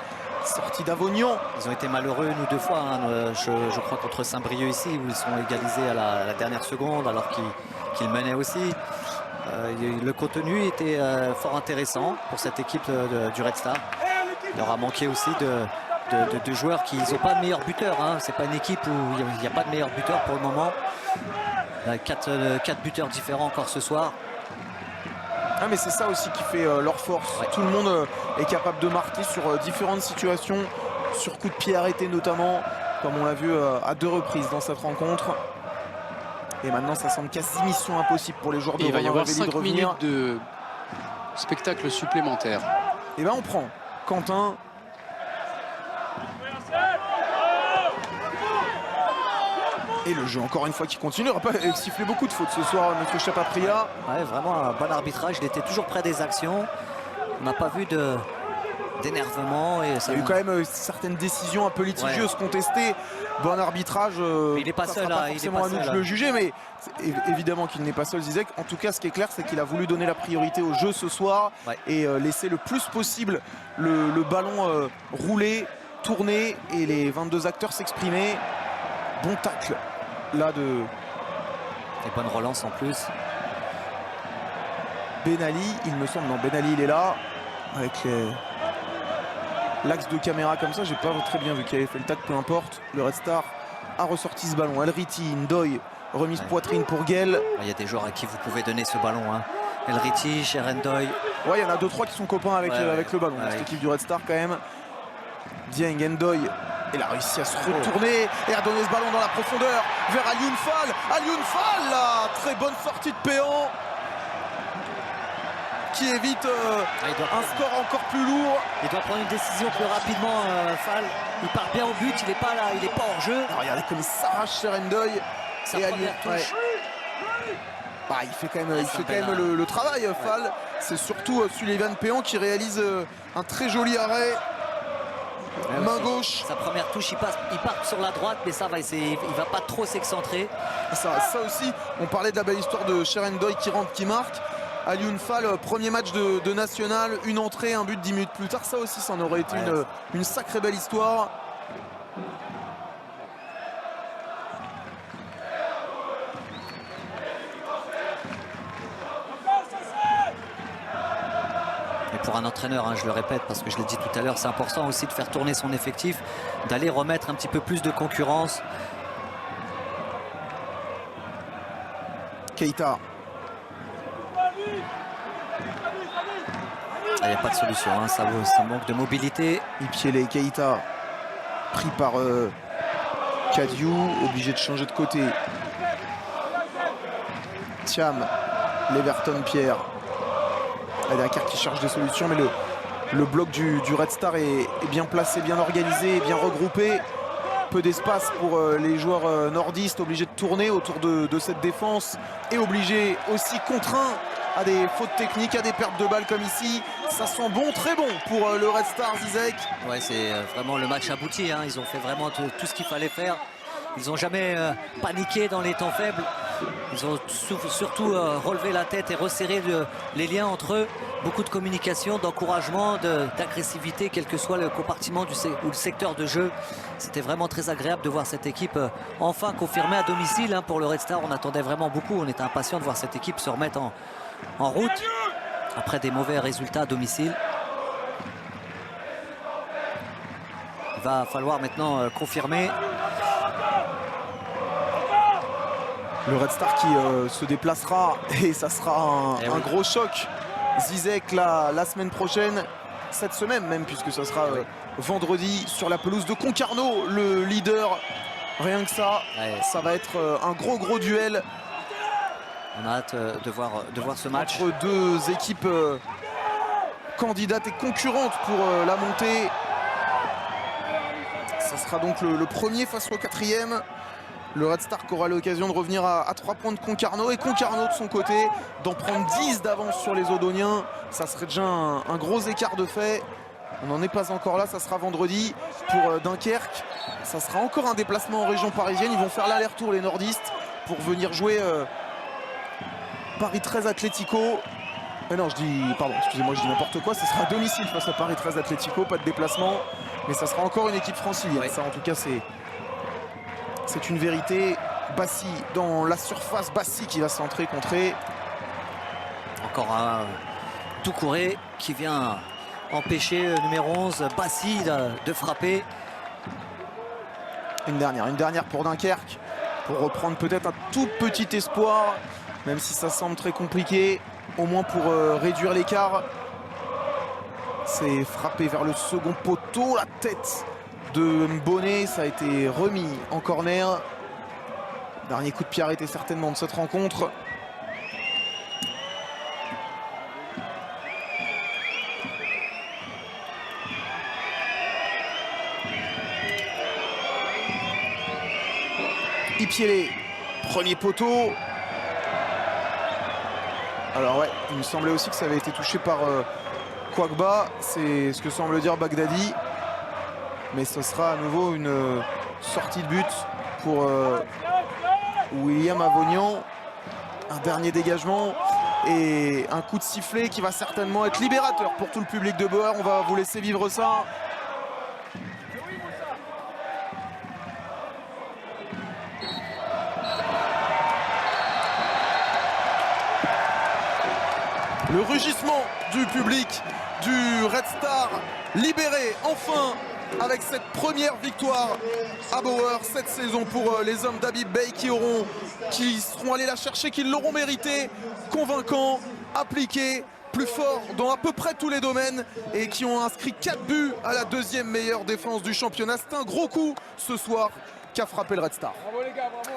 [SPEAKER 1] sorti d'Avognan.
[SPEAKER 2] Ils ont été malheureux une ou 2 fois, hein, je crois, contre Saint-Brieuc ici, où ils sont égalisés à la dernière seconde alors qu'ils menaient aussi. Le contenu était fort intéressant pour cette équipe du Red Star. Il leur a manqué aussi de joueurs qui n'ont pas de meilleurs buteurs. Hein. C'est pas une équipe où il n'y a pas de meilleurs buteurs pour le moment. Il y a 4 buteurs différents encore ce soir.
[SPEAKER 1] Ah, mais c'est ça aussi qui fait leur force. Ouais. Tout le monde est capable de marquer sur différentes situations, sur coups de pied arrêtés notamment, comme on l'a vu à 2 reprises dans cette rencontre. Et maintenant, ça semble quasi mission impossible pour les joueurs de
[SPEAKER 3] Romain Révéli de revenir.
[SPEAKER 1] Il va y avoir 5
[SPEAKER 3] minutes de spectacle supplémentaire.
[SPEAKER 1] Et bien on prend Quentin. Et le jeu, encore une fois, qui continue. Il n'aura pas sifflé beaucoup de fautes ce soir, monsieur Chapapria.
[SPEAKER 2] Ouais, vraiment un bon arbitrage. Il était toujours près des actions. On n'a pas vu d'énervement. Il
[SPEAKER 1] y a eu quand même certaines décisions un peu litigieuses, contestées. Bon arbitrage.
[SPEAKER 2] Il n'est pas seul.
[SPEAKER 1] Pas forcément à nous de le juger, mais évidemment qu'il n'est pas seul, Zizek. En tout cas, ce qui est clair, c'est qu'il a voulu donner la priorité au jeu ce soir et laisser le plus possible le ballon rouler, tourner et les 22 acteurs s'exprimer. Bon tacle. Là de...
[SPEAKER 2] Et bonne relance en plus.
[SPEAKER 1] Ben Ali, il me semble. Non, Ben Ali, il est là. Avec l'axe de caméra comme ça, j'ai pas très bien vu qu'il avait fait le tacle, peu importe. Le Red Star a ressorti ce ballon. Elriti, Ndoye, remise poitrine pour Guel.
[SPEAKER 2] Il y a des joueurs à qui vous pouvez donner ce ballon. Hein. Elriti, Cher Ndoye.
[SPEAKER 1] Ouais, il y en a 2-3 qui sont copains avec le ballon. Cette équipe du Red Star quand même. Dieng, Ndoye. Il a réussi à se retourner et à donner ce ballon dans la profondeur vers Alioune Fall. Alioune Fall, là, très bonne sortie de Péan qui évite
[SPEAKER 2] un
[SPEAKER 1] score encore plus lourd.
[SPEAKER 2] Il doit prendre une décision plus rapidement, Fall. Il part bien au but, il n'est pas là, il n'est pas hors jeu.
[SPEAKER 1] Regardez comme il s'arrache Serendoy.
[SPEAKER 2] Sa première touche.
[SPEAKER 1] Bah, il fait quand même, le travail, Fall. C'est surtout Sullivan Péan qui réalise un très joli arrêt. Main gauche.
[SPEAKER 2] Sa première touche, il part sur la droite, mais ça va, il va pas trop s'excentrer.
[SPEAKER 1] Ça aussi, on parlait de la belle histoire de Serendoy qui rentre, qui marque. Alioune Fall, premier match de national, une entrée, un but 10 minutes plus tard. Ça aussi, ça en aurait été une sacrée belle histoire.
[SPEAKER 2] Et pour un entraîneur, hein, je le répète parce que je l'ai dit tout à l'heure, c'est important aussi de faire tourner son effectif, d'aller remettre un petit peu plus de concurrence.
[SPEAKER 1] Keita.
[SPEAKER 2] Il n'y a pas de solution, hein, ça manque de mobilité.
[SPEAKER 1] Ipiele Keita, pris par Kadiou, obligé de changer de côté. Thiam, Leverton Pierre. Dunkerque qui cherche des solutions, mais le bloc du Red Star est bien placé, bien organisé, bien regroupé. Peu d'espace pour les joueurs nordistes, obligés de tourner autour de cette défense et obligés aussi contraints à des fautes techniques, à des pertes de balles comme ici. Ça sent bon, très bon pour le Red Star, Zizek.
[SPEAKER 2] Ouais, c'est vraiment le match abouti, hein. Ils ont fait vraiment tout ce qu'il fallait faire. Ils n'ont jamais paniqué dans les temps faibles. Ils ont surtout relevé la tête et resserré les liens entre eux. Beaucoup de communication, d'encouragement, d'agressivité, quel que soit le compartiment ou le secteur de jeu. C'était vraiment très agréable de voir cette équipe enfin confirmée à domicile, hein, pour le Red Star. On attendait vraiment beaucoup. On était impatients de voir cette équipe se remettre en route après des mauvais résultats à domicile. Il va falloir maintenant confirmer.
[SPEAKER 1] Le Red Star qui se déplacera et ça sera un gros choc. Zizek la semaine prochaine, cette semaine même, puisque ça sera vendredi sur la pelouse de Concarneau, le leader. Rien que ça, ça va être un gros duel.
[SPEAKER 2] On a hâte de voir ce match.
[SPEAKER 1] Entre deux équipes candidates et concurrentes pour la montée. Ça sera donc le premier face au quatrième. Le Red Star aura l'occasion de revenir à 3 points de Concarneau. Et Concarneau de son côté, d'en prendre 10 d'avance sur les Odoniens. Ça serait déjà un gros écart de fait. On n'en est pas encore là, ça sera vendredi. Pour Dunkerque, ça sera encore un déplacement en région parisienne. Ils vont faire l'aller-retour, les nordistes, pour venir jouer Paris 13 Atlético. Non, pardon, excusez-moi, je dis n'importe quoi. Ce sera à domicile face à Paris 13 Atlético, pas de déplacement. Mais ça sera encore une équipe francilienne. Ouais. Ça, en tout cas, c'est une vérité. Bassi dans la surface, Bassi qui va centrer, contrer.
[SPEAKER 2] Encore un Doucouré qui vient empêcher le numéro 11, Bassi, de frapper.
[SPEAKER 1] Une dernière pour Dunkerque, pour reprendre peut-être un tout petit espoir, même si ça semble très compliqué, au moins pour réduire l'écart. C'est frappé vers le second poteau, la tête de Mbonné, ça a été remis en corner. Dernier coup de pied arrêté certainement de cette rencontre. Ipiele, premier poteau. Alors ouais, il me semblait aussi que ça avait été touché par Kwagba, c'est ce que semble dire Bagdadi. Mais ce sera à nouveau une sortie de but pour William Avognan. Un dernier dégagement et un coup de sifflet qui va certainement être libérateur pour tout le public de Boer. On va vous laisser vivre ça. Le rugissement du public du Red Star libéré enfin avec cette première victoire à Boer cette saison pour les hommes d'Habib Bey qui seront allés la chercher, qui l'auront mérité, convaincant, appliqué, plus fort dans à peu près tous les domaines et qui ont inscrit 4 buts à la deuxième meilleure défense du championnat. C'est un gros coup ce soir qu'a frappé le Red Star. Bravo les gars, bravo.